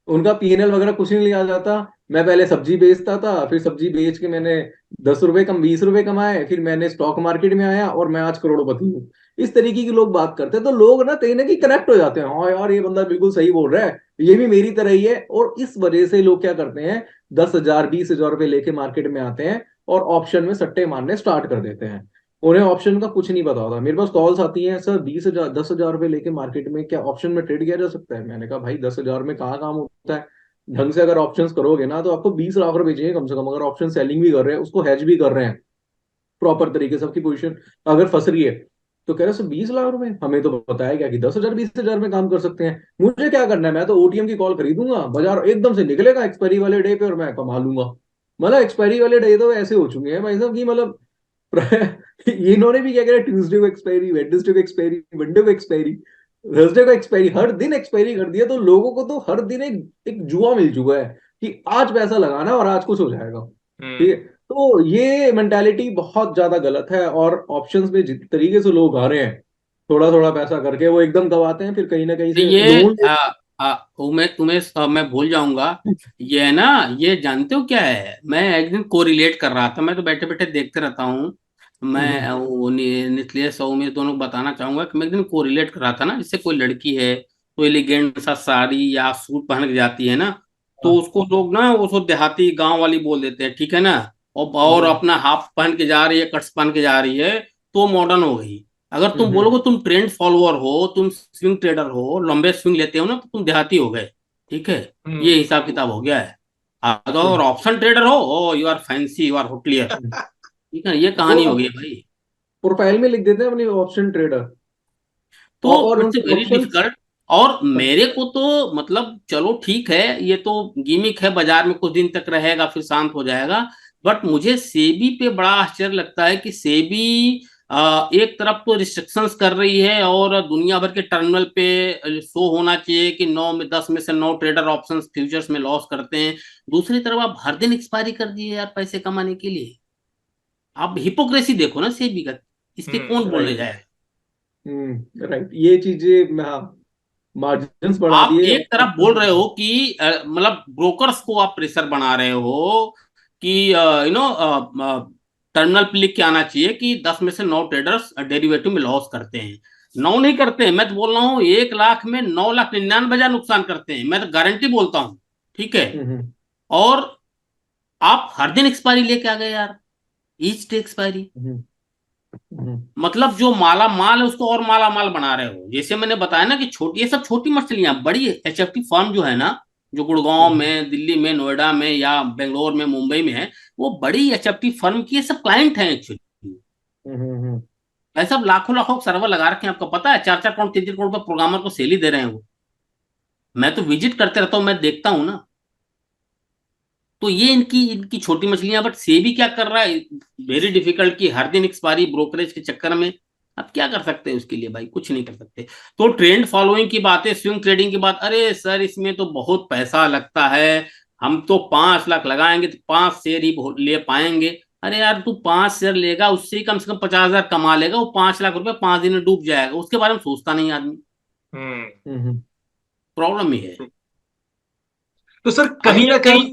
S4: उनका P&L वगैरह कुछ नहीं लिया जाता। मैं पहले सब्जी बेचता था, फिर सब्जी बेच के मैंने 10 रुपए कम 20 रुपए कमाए, फिर मैंने स्टॉक मार्केट में आया और मैं आज करोड़पति हूँ। इस तरीके के लोग बात करते हैं तो लोग ना कहीं कनेक्ट हो जाते हैं। हाँ यार, ये बंदा बिल्कुल सही बोल रहा है, ये भी मेरी तरह ही है। और इस वजह से लोग क्या करते हैं, 10,000 20,000 रुपए लेके मार्केट में आते हैं और ऑप्शन में सट्टे मारने स्टार्ट कर देते हैं। उन्हें ऑप्शन का कुछ नहीं पता होता। मेरे पास कॉल्स आती हैं, सर 20,000 10,000 रुपए लेके मार्केट में क्या ऑप्शन में ट्रेड किया जा सकता है? मैंने कहा भाई 10,000 में कहाँ काम होता है? ढंग से अगर ऑप्शंस करोगे ना तो आपको 20 लाख रुपए चाहिए कम से कम। अगर ऑप्शन सेलिंग भी कर रहे हैं, उसको हेज भी कर रहे हैं प्रॉपर तरीके से, आपकी पोजीशन अगर फंस रही है, तो कह रहे सर 20 लाख रुपए, हमें तो बताया गया कि 10,000 20,000 में काम कर सकते हैं। मुझे क्या करना है? मैं तो OTM की कॉल खरीदूंगा, बाजार एकदम से निकलेगा एक्सपायरी वाले डे पे और मैं कमा लूंगा। मतलब एक्सपायरी वाले डे तो ऐसे हो चुके हैं भाई साहब की मतलब ये इन्होंने भी क्या करा, ट्यूसडे को एक्सपायरी, वेडनेसडे को एक्सपायरी, मंडे को एक्सपायरी, थर्सडे को एक्सपायरी, हर दिन एक्सपायरी कर दिया। तो लोगों को तो हर दिन एक जुआ मिल चुका है कि आज पैसा लगाना और आज कुछ हो जाएगा। ठीक है,
S1: हम्म
S4: तो ये मेंटालिटी बहुत ज्यादा गलत है। और ऑप्शंस में जिस तरीके से लोग आ रहे हैं, थोड़ा थोड़ा पैसा करके वो एकदम गवाते हैं, फिर कहीं ना कहीं से
S3: ये
S4: लोन।
S3: उमेश उमेश मैं भूल जाऊंगा। ये है ना, ये जानते हो क्या है, मैं एक दिन कोरिलेट कर रहा था, मैं तो बैठे बैठे देखते रहता हूँ। मैं वो निचले सौ में दोनों को बताना चाहूंगा कि मैं एक दिन कोरिलेट कर रहा था ना, जैसे कोई लड़की है तो एलिगेंट सा साड़ी या सूट पहन के जाती है ना, तो
S4: हाँ।
S3: उसको लोग ना उसको देहाती गांव वाली बोल देते हैं, ठीक है ना। और
S4: हम्म।
S3: अपना हाफ पहन के जा रही है, कट्स पहन के जा रही है, तो मॉडर्न हो गई। अगर तुम
S4: हम्म।
S3: बोलोगे तुम ट्रेंड फॉलोअर हो, तुम स्विंग ट्रेडर हो, लंबे स्विंग लेते हो ना, तो तुम देहाती हो गए, ठीक है। ये हिसाब किताब हो गया है। अगर ऑप्शन ट्रेडर हो, oh you are fancy, you are hotelier,
S4: hmm.
S3: ठीक है, ये
S4: वो
S3: कहानी हो
S4: अब
S3: गई है भाई।
S4: प्रोफाइल में लिख देते हैं अपनी ऑप्शन ट्रेडर।
S3: तो
S4: और
S3: इट्स वेरी
S4: ऑप्शंस।
S3: डिफिकल्ट। और मेरे को तो मतलब चलो ठीक है, ये तो गिमिक है, बाजार में कुछ दिन तक रहेगा फिर शांत हो जाएगा। बट मुझे सेबी पे बड़ा आश्चर्य लगता है कि सेबी एक तरफ तो रिस्ट्रिक्शंस कर रही है और दुनिया भर के टर्मिनल पे शो होना चाहिए कि 9 में 10 में से 9 ट्रेडर ऑप्शंस फ्यूचर्स में लॉस करते हैं। दूसरी तरफ आप हर दिन एक्सपायरी कर दिए यार पैसे कमाने के लिए। आप हिपोक्रेसी देखो ना सेबी का, इस पे कौन बोलने
S4: राइट।
S3: जाए।
S4: राइट, ये चीजें हाँ, मार्जिन्स बढ़ा
S3: आप
S4: दिए।
S3: एक तरफ बोल रहे हो कि मतलब ब्रोकर्स को आप प्रेशर बना रहे हो कि टर्मिनल पे लिख के आना चाहिए कि 10 में से 9 ट्रेडर्स डेरिवेटिव में लॉस करते हैं। 9 नहीं करते हैं, मैं तो बोल रहा हूँ 1 लाख में 9,99,000 नुकसान करते हैं, मैं तो गारंटी बोलता हूँ, ठीक है।
S4: हम्म।
S3: और आप हर दिन एक्सपायरी लेके आ गए यार, ईच डे एक्सपायरी।
S4: हम्म। हम्म।
S3: मतलब जो माला माल है उसको और माला माल बना रहे हो। जैसे मैंने बताया ना कि छोटी, ये सब छोटी मछलियां, बड़ी एचएफटी फर्म जो है ना, जो गुड़गांव
S4: हम्म।
S3: में, दिल्ली में, नोएडा में या बेंगलोर में, मुंबई में है, वो बड़ी एचएफटी फर्म की ये सब क्लाइंट हैं एक्चुअली।
S4: हम्म।
S3: ऐसा लाखों लाखों सर्वर लगा रखे हैं, आपको पता है, 4-4 करोड़ 3-3 करोड़ रुपए प्रोग्रामर को सेल ही दे रहे हैं वो। मैं तो विजिट करते रहता हूँ, मैं देखता हूँ ना। तो ये इनकी इनकी छोटी मछलियां, बट सेबी क्या कर रहा है, वेरी डिफिकल्ट, कि हर दिन एक्सपायरी ब्रोकरेज के चक्कर में। अब क्या कर सकते हैं उसके लिए भाई, कुछ नहीं कर सकते। तो ट्रेंड फॉलोइंग की बात है, स्विंग ट्रेडिंग की बात, अरे सर इसमें तो बहुत पैसा लगता है, हम तो 5 लाख लगाएंगे तो 5 शेयर ही ले पाएंगे। अरे यार तू 5 शेयर लेगा, उससे ही कम से कम 50,000 कमा लेगा, वो 5 लाख रुपए 5 दिन में डूब जाएगा, उसके बारे में सोचता नहीं आदमी।
S1: हम्म।
S4: हम्म।
S3: प्रॉब्लम ही है।
S1: तो सर
S3: अभी
S1: कहीं ना
S3: एक
S1: कहीं।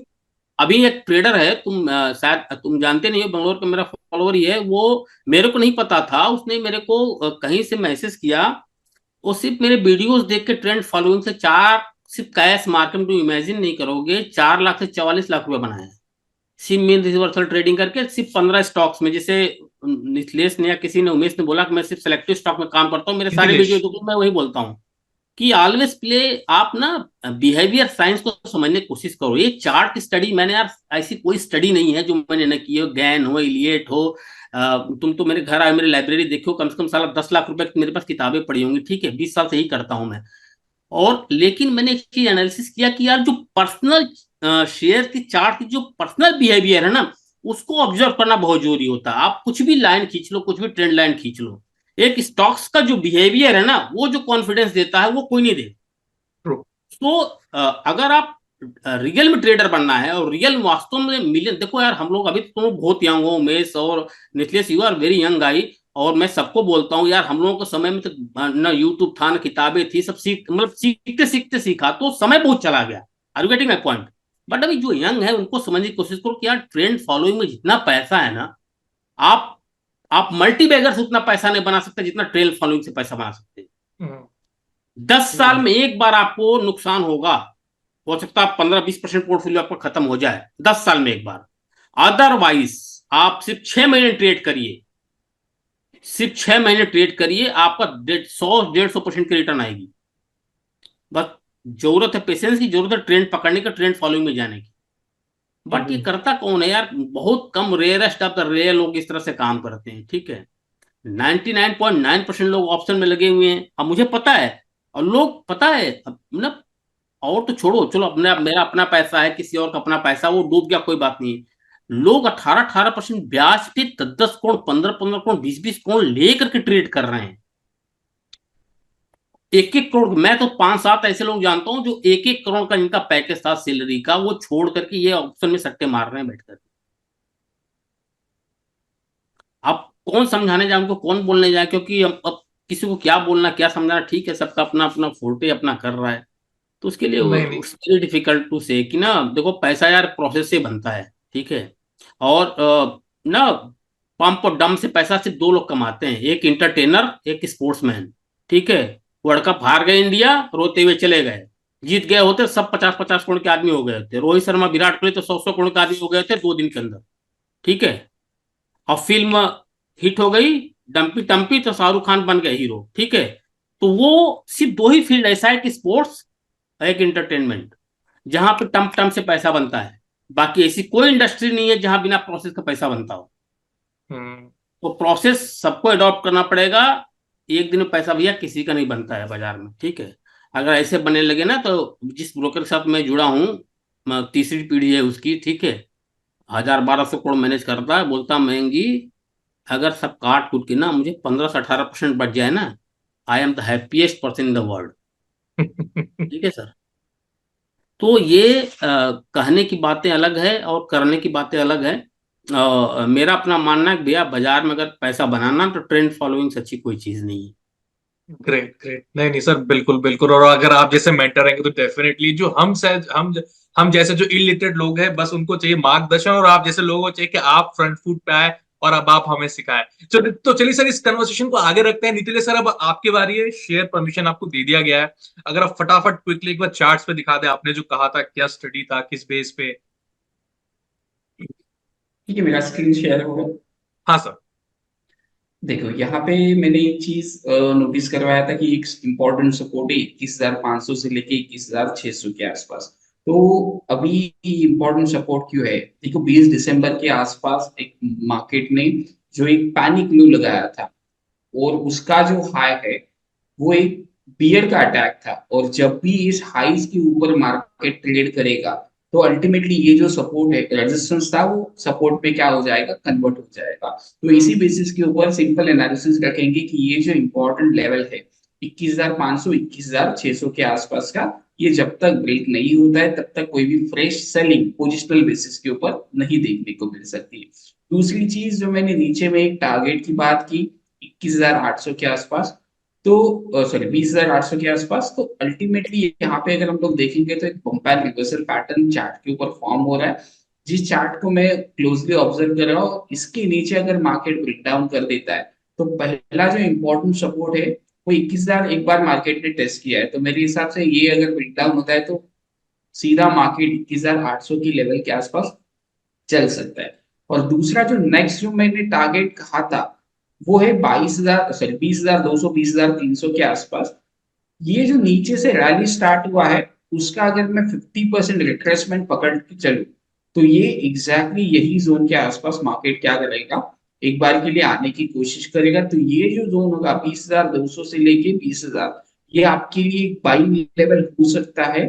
S3: अभी एक ट्रेडर है, तुम शायद तुम जानते नहीं हो, बंगलोर का मेरा फॉलोअर ही है वो। मेरे को नहीं पता था, उसने मेरे को कहीं से मैसेज किया। वो सिर्फ मेरे वीडियोस देख के ट्रेंड फॉलोइंग से चार, सिर्फ कैश मार्केट में तुम इमेजिन नहीं करोगे, 4 लाख से 44 लाख रुपए बनाए हैं। सिर्फ मीन रिवर्सल ट्रेडिंग करके सिर्फ 15 स्टॉक्स में। जैसे निखिलेश ने या किसी ने, उमेश ने बोला कि मैं सिर्फ सेलेक्टिव स्टॉक में काम करता हूँ, मेरे सारे
S1: मिथिलेश।
S3: वीडियो देखो, मैं वही बोलता हूँ कि ऑलवेज प्ले। आप ना बिहेवियर साइंस को समझने की कोशिश करो। ये चार्ट स्टडी, मैंने यार ऐसी कोई स्टडी नहीं है जो मैंने न की हो, गैन हो, इलियट हो। तुम तो मेरे घर आए, मेरी लाइब्रेरी देखो, कम से कम साला 10 लाख रुपए की मेरे पास किताबें पड़ी होंगी, ठीक है, 20 साल से ही करता हूं मैं। और लेकिन मैंने एक चीज एनालिसिस किया कि यार जो पर्सनल शेयर की चार्ट की जो पर्सनल बिहेवियर है ना, उसको ऑब्जर्व करना बहुत जरूरी होता है। आप कुछ भी लाइन खींच लो, कुछ भी ट्रेंड लाइन खींच लो, एक स्टॉक्स का जो बिहेवियर है ना, वो जो कॉन्फिडेंस देता है वो कोई नहीं दे।
S1: ट्रू।
S3: तो अगर आप रियल में ट्रेडर बनना है और रियल वास्तव में मिलियन, देखो यार हम लोग अभी तो तुम बहुत यंग हो, उमेश और Nikhilesh, you are very young guy. और मैं सबको बोलता हूँ यार, हम लोगों के समय में तो ना यूट्यूब था, ना किताबें थी, सब मतलब सीखते सीखते सीखा, तो समय बहुत चला गया। Are you getting my point. But अभी जो यंग है उनको समझने की कोशिश करो कि यार ट्रेंड फॉलोइंग में जितना पैसा है ना, आप आप मल्टी बैगर से उतना पैसा नहीं बना सकते जितना ट्रेंड फॉलोइंग से पैसा बना सकते हैं।
S1: हम्म।
S3: 10 साल में एक बार आपको नुकसान होगा, हो सकता है 15-20% पोर्टफोलियो आपका खत्म हो जाए 10 साल में एक बार। अदरवाइज आप सिर्फ 6 महीने ट्रेड करिए, सिर्फ 6 महीने ट्रेड करिए, आपका 100-150% की रिटर्न आएगी। बस जरूरत है पेशेंस की, जरूरत है ट्रेंड पकड़ने का, ट्रेंड फॉलोइंग में जाने की। बट ये करता कौन है यार, बहुत कम, रेयरेस्ट ऑफ द रेयर लोग इस तरह से काम करते हैं, ठीक है। 99.9% लोग ऑप्शन में लगे हुए हैं। अब मुझे पता है, और लोग पता है अब ना, और तो छोड़ो, चलो अपने, मेरा अपना पैसा है, किसी और का अपना पैसा, वो डूब गया कोई बात नहीं। लोग 18-18% ब्याज पे 10-10 करोड़, 15-15 करोड़, 20-20 करोड़ लेकर के ट्रेड कर रहे हैं। 1-1 करोड़, मैं तो 5-7 ऐसे लोग जानता हूं जो 1-1 करोड़ का इनका पैकेज था सैलरी का, वो छोड़ करके ये ऑप्शन में सट्टे मार रहे हैं बैठकर। अब कौन समझाने जाए उनको, कौन बोलने जाए, क्योंकि अब किसी को क्या बोलना क्या समझाना, ठीक है, सबका अपना अपना फोर्टे अपना कर रहा है। तो उसके लिए
S1: नहीं नहीं।
S3: इट्स वेरी डिफिकल्ट टू से कि ना, देखो पैसा यार प्रोसेस से बनता है, ठीक है। और ना, पंप और डम से पैसा सिर्फ 2 लोग कमाते हैं, एक इंटरटेनर, एक स्पोर्ट्समैन, ठीक है। वर्ल्ड कप हार गए इंडिया, रोते हुए चले गए। जीत गए होते सब 50-50 करोड़ के आदमी हो गए होते। रोहित शर्मा, विराट कोहली तो 100-100 करोड़ के आदमी हो गए थे 2 दिन के अंदर। ठीक है। और फिल्म हिट हो गई डम्पी टम्पी, तो शाहरुख खान बन गए हीरो। ठीक है। तो वो सिर्फ दो ही फील्ड ऐसा है कि स्पोर्ट्स और एक एंटरटेनमेंट, जहां पे टम्प टम्प से पैसा बनता है। बाकी ऐसी कोई इंडस्ट्री नहीं है जहां बिना प्रोसेस का पैसा बनता हो।
S1: हम्म।
S3: तो प्रोसेस सबको अडॉप्ट करना पड़ेगा। एक दिन में पैसा भैया किसी का नहीं बनता है बाजार में। ठीक है। अगर ऐसे बनने लगे ना, तो जिस ब्रोकर के साथ मैं जुड़ा हूँ, तीसरी पीढ़ी है उसकी। ठीक है। 1000-1200 करोड़ मैनेज करता है। बोलता महंगी, अगर सब काट कूट के ना मुझे 15 से 18% बढ़ जाए ना, I am the happiest person in the world. ठीक है सर। तो ये कहने की बातें अलग है और करने की बातें अलग है। मेरा अपना मानना है कि भैया बाजार में अगर पैसा बनाना, तो ट्रेंड फॉलोइंग से अच्छी कोई चीज नहीं है।
S1: ग्रेट ग्रेट, नहीं नहीं सर, बिल्कुल बिल्कुल। और अगर आप जैसे मेंटर रहेंगे तो डेफिनेटली जो हम जैसे जो इलिटरेट लोग हैं, बस उनको चाहिए मार्गदर्शन, और आप जैसे लोगों को चाहिए कि आप फ्रंट फुट पे आए और अब आप हमें सिखाएं। तो चलिए सर, इस कन्वर्सेशन को आगे रखते हैं। नीतिले सर, अब आपकी बारी है। शेयर परमिशन आपको दे दिया गया है। अगर आप फटाफट क्विकली एक बार चार्ट्स पे दिखा दें, आपने जो कहा था क्या स्टडी था, किस बेस पे।
S2: ठीक है, मेरा स्क्रीन शेयर होगा।
S1: हाँ सर।
S2: देखो यहाँ पे मैंने एक चीज नोटिस करवाया था कि एक इम्पोर्टेंट सपोर्ट है 21,500 से लेके 21,600 के आसपास। तो अभी इम्पोर्टेंट सपोर्ट क्यों है? देखो 20 दिसंबर के आसपास एक मार्केट ने जो एक पैनिक लो लगाया था, और उसका जो हाई है वो एक बियर का अटैक था। और जब भी इस हाईज के ऊपर मार्केट ट्रेड करेगा, तो अल्टीमेटली ये जो सपोर्ट है, रेजिस्टेंस था, वो सपोर्ट पे क्या हो जाएगा, कन्वर्ट हो जाएगा। तो इसी बेसिस के ऊपर सिंपल एनालिसिस रखेंगे कि ये जो इंपॉर्टेंट लेवल है 21,500 21,600 के आसपास का, ये जब तक ब्रेक नहीं होता है तब तक कोई भी फ्रेश सेलिंग पोजिशनल बेसिस के ऊपर नहीं देखने को मिल सकती है। दूसरी चीज जो मैंने नीचे में एक टारगेट की बात की 21,800 के आसपास, तो सॉरी 20,800 के आसपास, तो अल्टीमेटली यहाँ पे अगर हम लोग देखेंगे तो एक कंपेयर रिवर्सल पैटर्न चार्ट के ऊपर फॉर्म हो रहा है, जिस चार्ट को मैं क्लोजली ऑब्जर्व कर रहा हूँ। इसके नीचे अगर मार्केट ब्रेक डाउन कर देता है, तो पहला जो इम्पोर्टेंट सपोर्ट है वो 21,000 एक बार मार्केट ने टेस्ट किया है। तो मेरे हिसाब से ये अगर ब्रेक डाउन होता है, तो सीधा मार्केट 21,800 की लेवल के आसपास चल सकता है। और दूसरा जो नेक्स्ट जो मैंने टारगेट कहा था, वो है 22,000, सॉरी 20,200 20,300 के आसपास। ये जो नीचे से रैली स्टार्ट हुआ है, उसका अगर मैं 50% रिट्रेसमेंट पकड़ के चलूं, तो ये एग्जैक्टली यही जोन के आसपास मार्केट क्या करेगा, एक बार के लिए आने की कोशिश करेगा। तो ये जो जोन होगा 20,200 से लेके 20,000, ये आपके लिए एक बाइंग लेवल हो सकता है।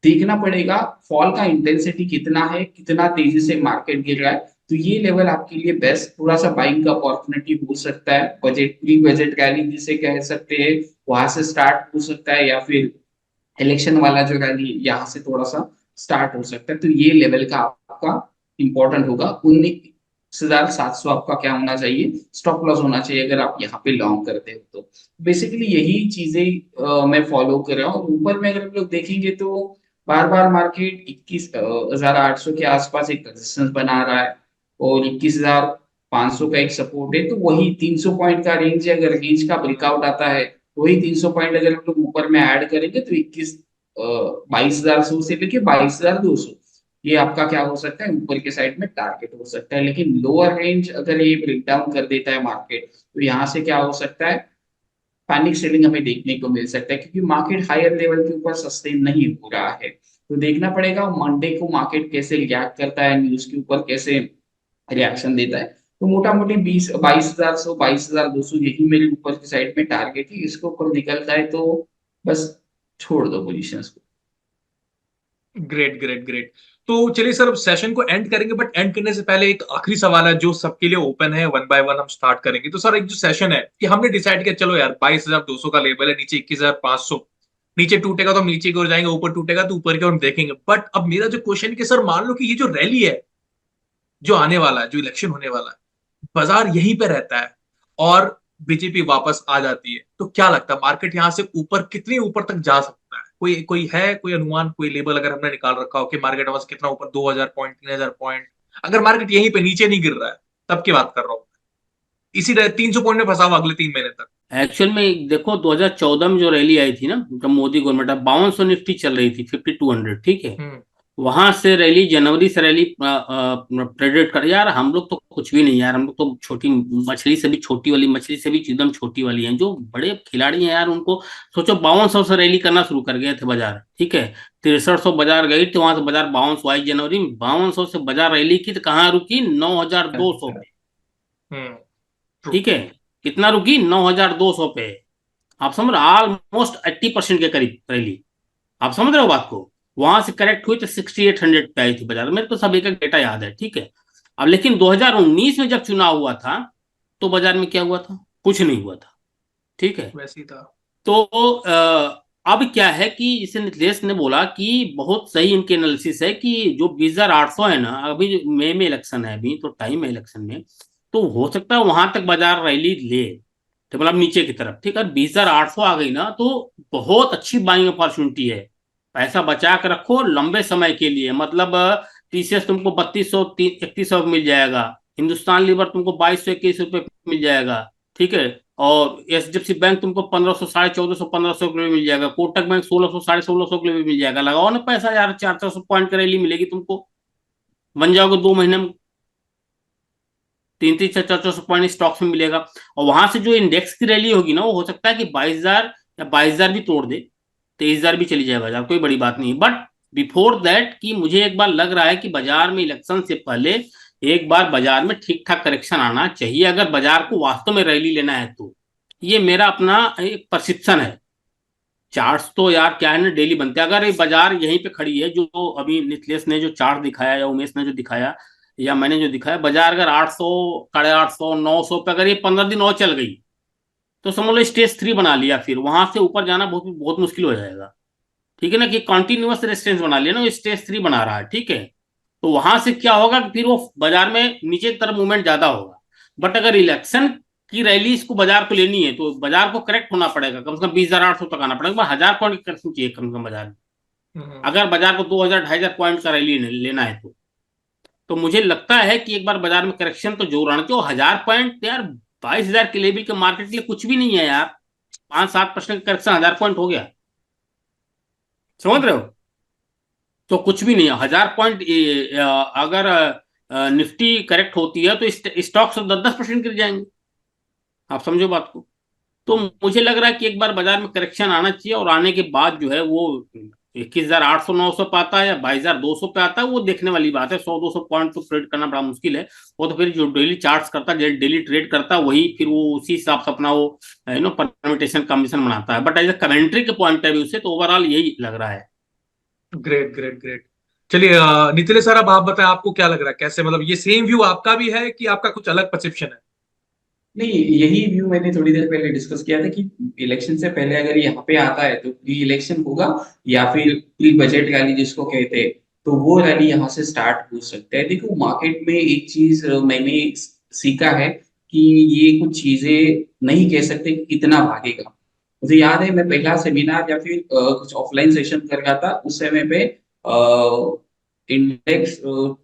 S2: देखना पड़ेगा फॉल का इंटेंसिटी कितना है, कितना तेजी से मार्केट गिर रहा है। तो ये लेवल आपके लिए बेस्ट थोड़ा सा बाइंग का अपॉर्चुनिटी हो सकता है। बजट प्री बजट रैली जिसे कह सकते हैं, वहां से स्टार्ट हो सकता है, या फिर इलेक्शन वाला जो रैली यहाँ से थोड़ा सा स्टार्ट हो सकता है। तो ये लेवल का आपका इंपॉर्टेंट होगा। 19,700 आपका क्या होना चाहिए, स्टॉप लॉस होना चाहिए, अगर आप यहाँ पे लॉन्ग करते हो तो। बेसिकली यही चीजें मैं फॉलो कर रहा हूँ। और ऊपर में अगर हम लोग देखेंगे, तो बार बार मार्केट 21,800 के आसपास एक रेजिस्टेंस बना रहा है, और 21,500 का एक सपोर्ट है। तो वही 300 पॉइंट का रेंज है। अगर रेंज का ब्रेकआउट आता है, वही 300 पॉइंट अगर हम लोग ऊपर में ऐड करेंगे, तो 22,100 से लेके 22,200, ये आपका क्या हो सकता है, ऊपर के साइड में टारगेट हो सकता है। लेकिन लोअर रेंज अगर ये ब्रेक डाउन कर देता है मार्केट, तो यहाँ से क्या हो सकता है, पैनिक सेलिंग हमें देखने को मिल सकता है, क्योंकि मार्केट हायर लेवल के ऊपर सस्टेन नहीं हो रहा है। तो देखना पड़ेगा मंडे को मार्केट कैसे रिएक्ट करता है, न्यूज के ऊपर कैसे रिएक्शन देता है। तो मोटा मोटी 22,100 22,200 यही मेरे ऊपर की साइड में टारगेट है। इसके ऊपर निकलता है तो बस छोड़ दो पोजीशंस को।
S1: Great great great. तो चलिए सर, अब सेशन को एंड करेंगे, बट एंड करने से पहले एक आखिरी सवाल है जो सबके लिए ओपन है। वन बाय वन हम स्टार्ट करेंगे। तो सर, एक जो सेशन है कि हमने डिसाइड किया, चलो यार 22,200 का लेवल है, नीचे 21,500, नीचे टूटेगा तो हम नीचे की ओर जाएंगे, ऊपर टूटेगा तो ऊपर की ओर हम देखेंगे। बट अब मेरा जो क्वेश्चन है कि सर, मान लो कि ये जो रैली है, जो आने वाला है, जो इलेक्शन होने वाला है, बाजार यहीं पे रहता है और बीजेपी वापस आ जाती है, तो क्या लगता है मार्केट यहां से ऊपर कितने ऊपर तक जा सकता है? कोई कोई है, कोई अनुमान, कोई लेवल अगर हमने निकाल रखा हो कि मार्केट आवाज कितना ऊपर, 2,000 पॉइंट, 3,000 पॉइंट? अगर मार्केट यहीं पे नीचे नहीं गिर रहा है, तब की बात कर रहा हूं। इसी तरह 300 पॉइंट में फंसा हुआ अगले 3 महीने तक,
S3: एक्चुअल में देखो 2014 में जो रैली आई थी ना, जब मोदी गवर्नमेंट, अब 5200 निफ्टी चल रही थी, 5200, ठीक है।
S1: हम्म।
S3: वहां से रैली, जनवरी से रैली प्रेडिक्ट कर, यार हम लोग तो कुछ भी नहीं यार, हम लोग तो छोटी मछली से भी छोटी वाली मछली से भी एकदम छोटी वाली हैं, जो बड़े खिलाड़ी हैं यार उनको। सोचो 5200 से रैली करना शुरू कर गए थे बाजार, ठीक है। 6300 बाजार गई थी, वहां से बाजार 5200 आई जनवरी में, 5200 से बाजार रैली की तो कहाँ रुकी, 9200 पे,
S1: हम्म। ट्रू।
S3: ठीक है। कितना रुकी, 9200 पे। आप समझ रहे, ऑलमोस्ट 80% के करीब रैली। आप समझ रहे हो बात को। वहां से करेक्ट हुई तो 6800 पे आई थी बाजार, मेरे को सब एक एक डेटा याद है, ठीक है। अब लेकिन 2019 में जब चुनाव हुआ था, तो बाजार में क्या हुआ था, कुछ नहीं हुआ था, ठीक है।
S1: वैसे ही था।
S3: तो अब क्या है कि इसे नीतीश ने बोला कि बहुत सही इनके एनालिसिस है कि जो 20,800 है ना, अभी जो मई में इलेक्शन है, अभी तो टाइम है इलेक्शन में, तो हो सकता है वहां तक बाजार रैली ले, तो मतलब नीचे की तरफ, ठीक है। 20,800 आ गई ना, तो बहुत अच्छी बाइंग अपॉर्चुनिटी है। पैसा बचा के रखो लंबे समय के लिए, मतलब टीसीएस तुमको 3200 3100 मिल जाएगा, हिंदुस्तान लीवर तुमको 2221 रुपये मिल जाएगा, ठीक है। और एचडीएफसी बैंक तुमको 1500 1450 1500 के लिए मिल जाएगा, कोटक बैंक 1600 1650 के लिए भी मिल जाएगा। लगाओ ना पैसा यार, 400 पॉइंट की रैली मिलेगी तुमको, बन जाओगे 2 महीने में, 3 3 400 पॉइंट स्टॉक्स में मिलेगा। और वहां से जो इंडेक्स की रैली होगी ना, वो हो सकता है कि 22,000 या 22,000 भी तोड़ दे, 23,000 भी चली जाए बाजार, कोई बड़ी बात नहीं। बट बिफोर दैट, कि मुझे एक बार लग रहा है कि बाजार में इलेक्शन से पहले एक बार बाजार में ठीक ठाक करेक्शन आना चाहिए, अगर बाजार को वास्तव में रैली लेना है तो। ये मेरा अपना एक परसेप्शन है। चार्ट्स तो यार क्या है ना, डेली बनते हैं। अगर ये बाजार यहीं पे खड़ी है, जो अभी निखिलेश ने जो चार्ट दिखाया या उमेश ने जो दिखाया या मैंने जो दिखाया, बाजार अगर 800 850 900 पे अगर ये 15 दिन और चल गई, तो समझ लो स्टेज 3 बना लिया, फिर वहां से ऊपर जाना बहुत बहुत मुश्किल हो जाएगा, ठीक है ना। कि कंटिन्यूअस रेजिस्टेंस बना लिया ना, वो स्टेज 3 बना रहा है, ठीक है। तो वहां से क्या होगा कि फिर वो बाजार में नीचे की तरफ मूवमेंट ज्यादा होगा। बट अगर इलेक्शन की रैली इसको बाजार को लेनी है, तो बाजार को करेक्ट होना पड़ेगा, कम से कम 20,800 तक आना पड़ेगा, 1,000 पॉइंट की करेक्शन चाहिए कम से कम बाजार में,
S1: हम्म।
S3: अगर बाजार को 2,000 2,500 पॉइंट का रैली लेना है तो मुझे लगता है कि एक बार बाजार में करेक्शन तो जोर आना चाहिए। 1,000 पॉइंट यार, 22,000 के लेवल के मार्केट के लिए कुछ भी नहीं है यार। 5-7% करेक्शन, 1,000 पॉइंट हो गया, समझ रहे हो। तो कुछ भी नहीं है 1,000 पॉइंट। अगर निफ्टी करेक्ट होती है तो स्टॉक्स 10-10% गिर जाएंगे, आप समझो बात को। तो मुझे लग रहा है कि एक बार बाजार में करेक्शन आना चाहिए, और आने के बाद जो है वो 21,800 900 पे आता है या 22,200 पे आता है, वो देखने वाली बात है। 100-200 पॉइंट तो ट्रेड करना बड़ा मुश्किल है। वो तो फिर जो डेली चार्ट्स करता है, डेली ट्रेड करता है, वही फिर वो उसी हिसाब से अपना वो परमिटेशन कमीशन बनाता है। बट एज ए कमेंट्री के पॉइंट ऑफ व्यू से तो ओवरऑल यही लग रहा है।
S1: Great great great. चलिए नितिन सर, अब आप बताएं, आपको क्या लग रहा है, कैसे, मतलब ये सेम व्यू आपका भी है कि आपका कुछ अलग परसेप्शन है?
S2: नहीं, यही व्यू मैंने थोड़ी देर पहले डिस्कस किया था कि इलेक्शन से पहले अगर यहाँ पे आता है तो प्री इलेक्शन होगा, या फिर प्री बजट रैली जिसको कहते हैं, तो वो रैली यहाँ से स्टार्ट हो सकता है। देखो मार्केट में एक चीज मैंने सीखा है कि ये कुछ चीजें नहीं कह सकते कि कितना भागेगा। मुझे याद है मैं पहला सेमिनार या फिर कुछ ऑफलाइन सेशन कर रहा था, उस समय पे इंडेक्स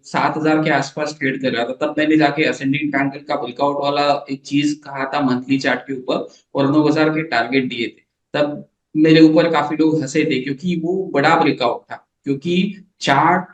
S2: 7,000 के आसपास ट्रेड कर रहा था। तब मैंने जाके असेंडिंग ट्रायंगल का ब्रेकआउट वाला एक चीज कहा था मंथली चार्ट के ऊपर, और 9,000 के टारगेट दिए थे। तब मेरे ऊपर काफी लोग हंसे थे, क्योंकि वो बड़ा ब्रेकआउट था, क्योंकि चार्ट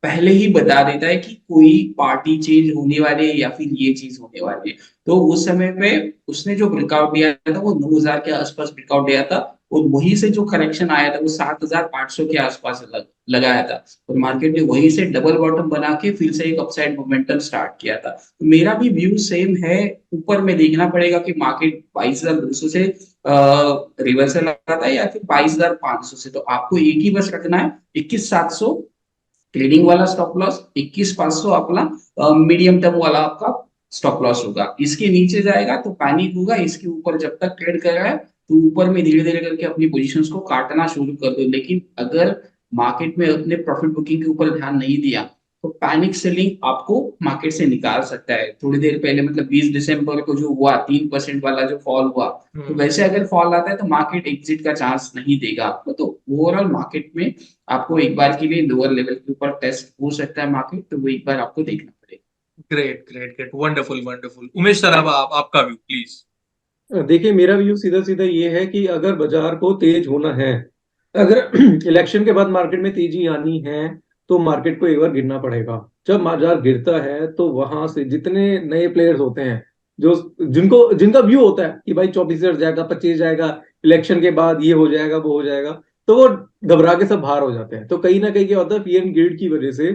S2: पहले ही बता देता है कि कोई पार्टी चेंज होने वाली है या फिर ये चीज होने वाली है। तो उस समय पे उसने जो ब्रेकआउट दिया था वो 9,000 के आसपास ब्रेकआउट दिया था, और वहीं से जो करेक्शन आया था वो 7,500 के आसपास लगाया था। और मार्केट ने वहीं से डबल बॉटम बना के फिर से एक अपसाइड मोमेंटम स्टार्ट किया था। तो मेरा भी व्यू सेम है। ऊपर में देखना पड़ेगा कि मार्केट 22,200 से रिवर्सल आता है या फिर 22,500 से। तो आपको एक ही बस रखना है, 21,700 ट्रेडिंग वाला स्टॉप लॉस, 21,500 अपना मीडियम टर्म वाला आपका स्टॉप लॉस होगा। इसके नीचे जाएगा तो पैनिक होगा, इसके ऊपर जब तक ट्रेड कर रहा है तो ऊपर में धीरे धीरे करके अपनी पोजीशंस को काटना शुरू कर दो। लेकिन अगर मार्केट में अपने प्रॉफिट बुकिंग के ऊपर ध्यान नहीं दिया तो पैनिक सेलिंग आपको मार्केट से निकाल सकता है। थोड़ी देर पहले मतलब 20 दिसंबर को जो हुआ 3% वाला जो फॉल हुआ, तो वैसे अगर फॉल आता है तो मार्केट एग्जिट का चांस नहीं देगा आपको। तो ओवरऑल मार्केट में आपको एक बार के लिए लोअर लेवल के ऊपर टेस्ट हो सकता है मार्केट, तो वो एक बार आपको देखना पड़ेगा।
S1: Great great great, wonderful wonderful. Umesh sir, अब आपका व्यू प्लीज।
S4: देखिए मेरा व्यू सीधा सीधा ये है कि अगर बाजार को तेज होना है, अगर इलेक्शन के बाद मार्केट में तेजी आनी है, तो मार्केट को एक बार गिरना पड़ेगा। जब बाजार गिरता है तो वहां से जितने नए प्लेयर्स होते हैं, जो जिनको जिनका व्यू होता है कि भाई 24 जाएगा, 25 जाएगा, इलेक्शन के बाद ये हो जाएगा वो हो जाएगा, तो वो घबरा के सब बाहर हो जाते हैं। तो कहीं ना कहीं क्या होता है, फियर एंड गिल्ड की वजह से,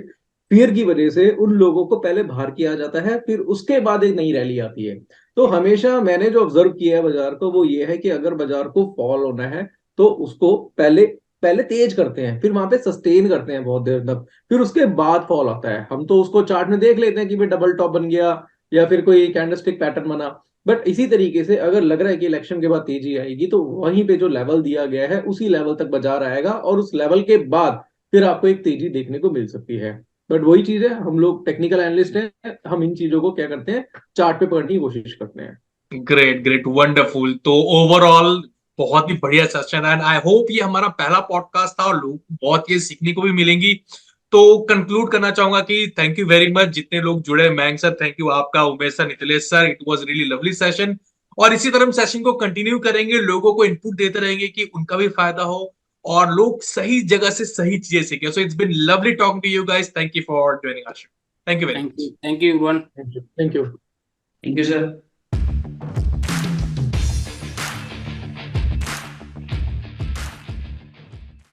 S4: फियर की वजह से उन लोगों को पहले बाहर किया जाता है, फिर उसके बाद एक नई रैली आती है। तो हमेशा मैंने जो ऑब्जर्व किया है बाजार को, वो ये है कि अगर बाजार को फॉल होना है तो उसको पहले पहले तेज करते हैं, फिर वहां पे सस्टेन करते हैं बहुत देर तक, फिर उसके बाद फॉल आता है। हम तो उसको चार्ट में देख लेते हैं कि भाई डबल टॉप बन गया या फिर कोई कैंडलस्टिक पैटर्न बना। बट इसी तरीके से अगर लग रहा है कि इलेक्शन के बाद तेजी आएगी, तो वहीं पे जो लेवल दिया गया है उसी लेवल तक बाजार आएगा, और उस लेवल के बाद फिर आपको एक तेजी देखने को मिल सकती है। बट वही चीज है, हम लोग टेक्निकल एनालिस्ट हैं, हम इन चीजों को क्या करते हैं, चार्ट पे पढ़ने की कोशिश करते हैं।
S1: Great great wonderful. तो ओवरऑल बहुत ही बढ़िया सेशन एंड आई होप ये हमारा पहला पॉडकास्ट था और लोग बहुत ये सीखने को भी मिलेंगी। तो कंक्लूड करना चाहूंगा कि थैंक यू वेरी मच जितने लोग जुड़े। मयंक सर थैंक यू, आपका Umesh sir, Nitilesh sir, it was really lovely session. और इसी तरह हम सेशन को कंटिन्यू करेंगे, लोगों को इनपुट देते रहेंगे कि उनका भी फायदा हो और लोग सही जगह से सही चीजें सीखें। So it's been lovely talking to you guys. Thank you for joining us. Thank you very much.
S3: Thank you everyone.
S4: Thank you, thank you.
S2: Thank you sir.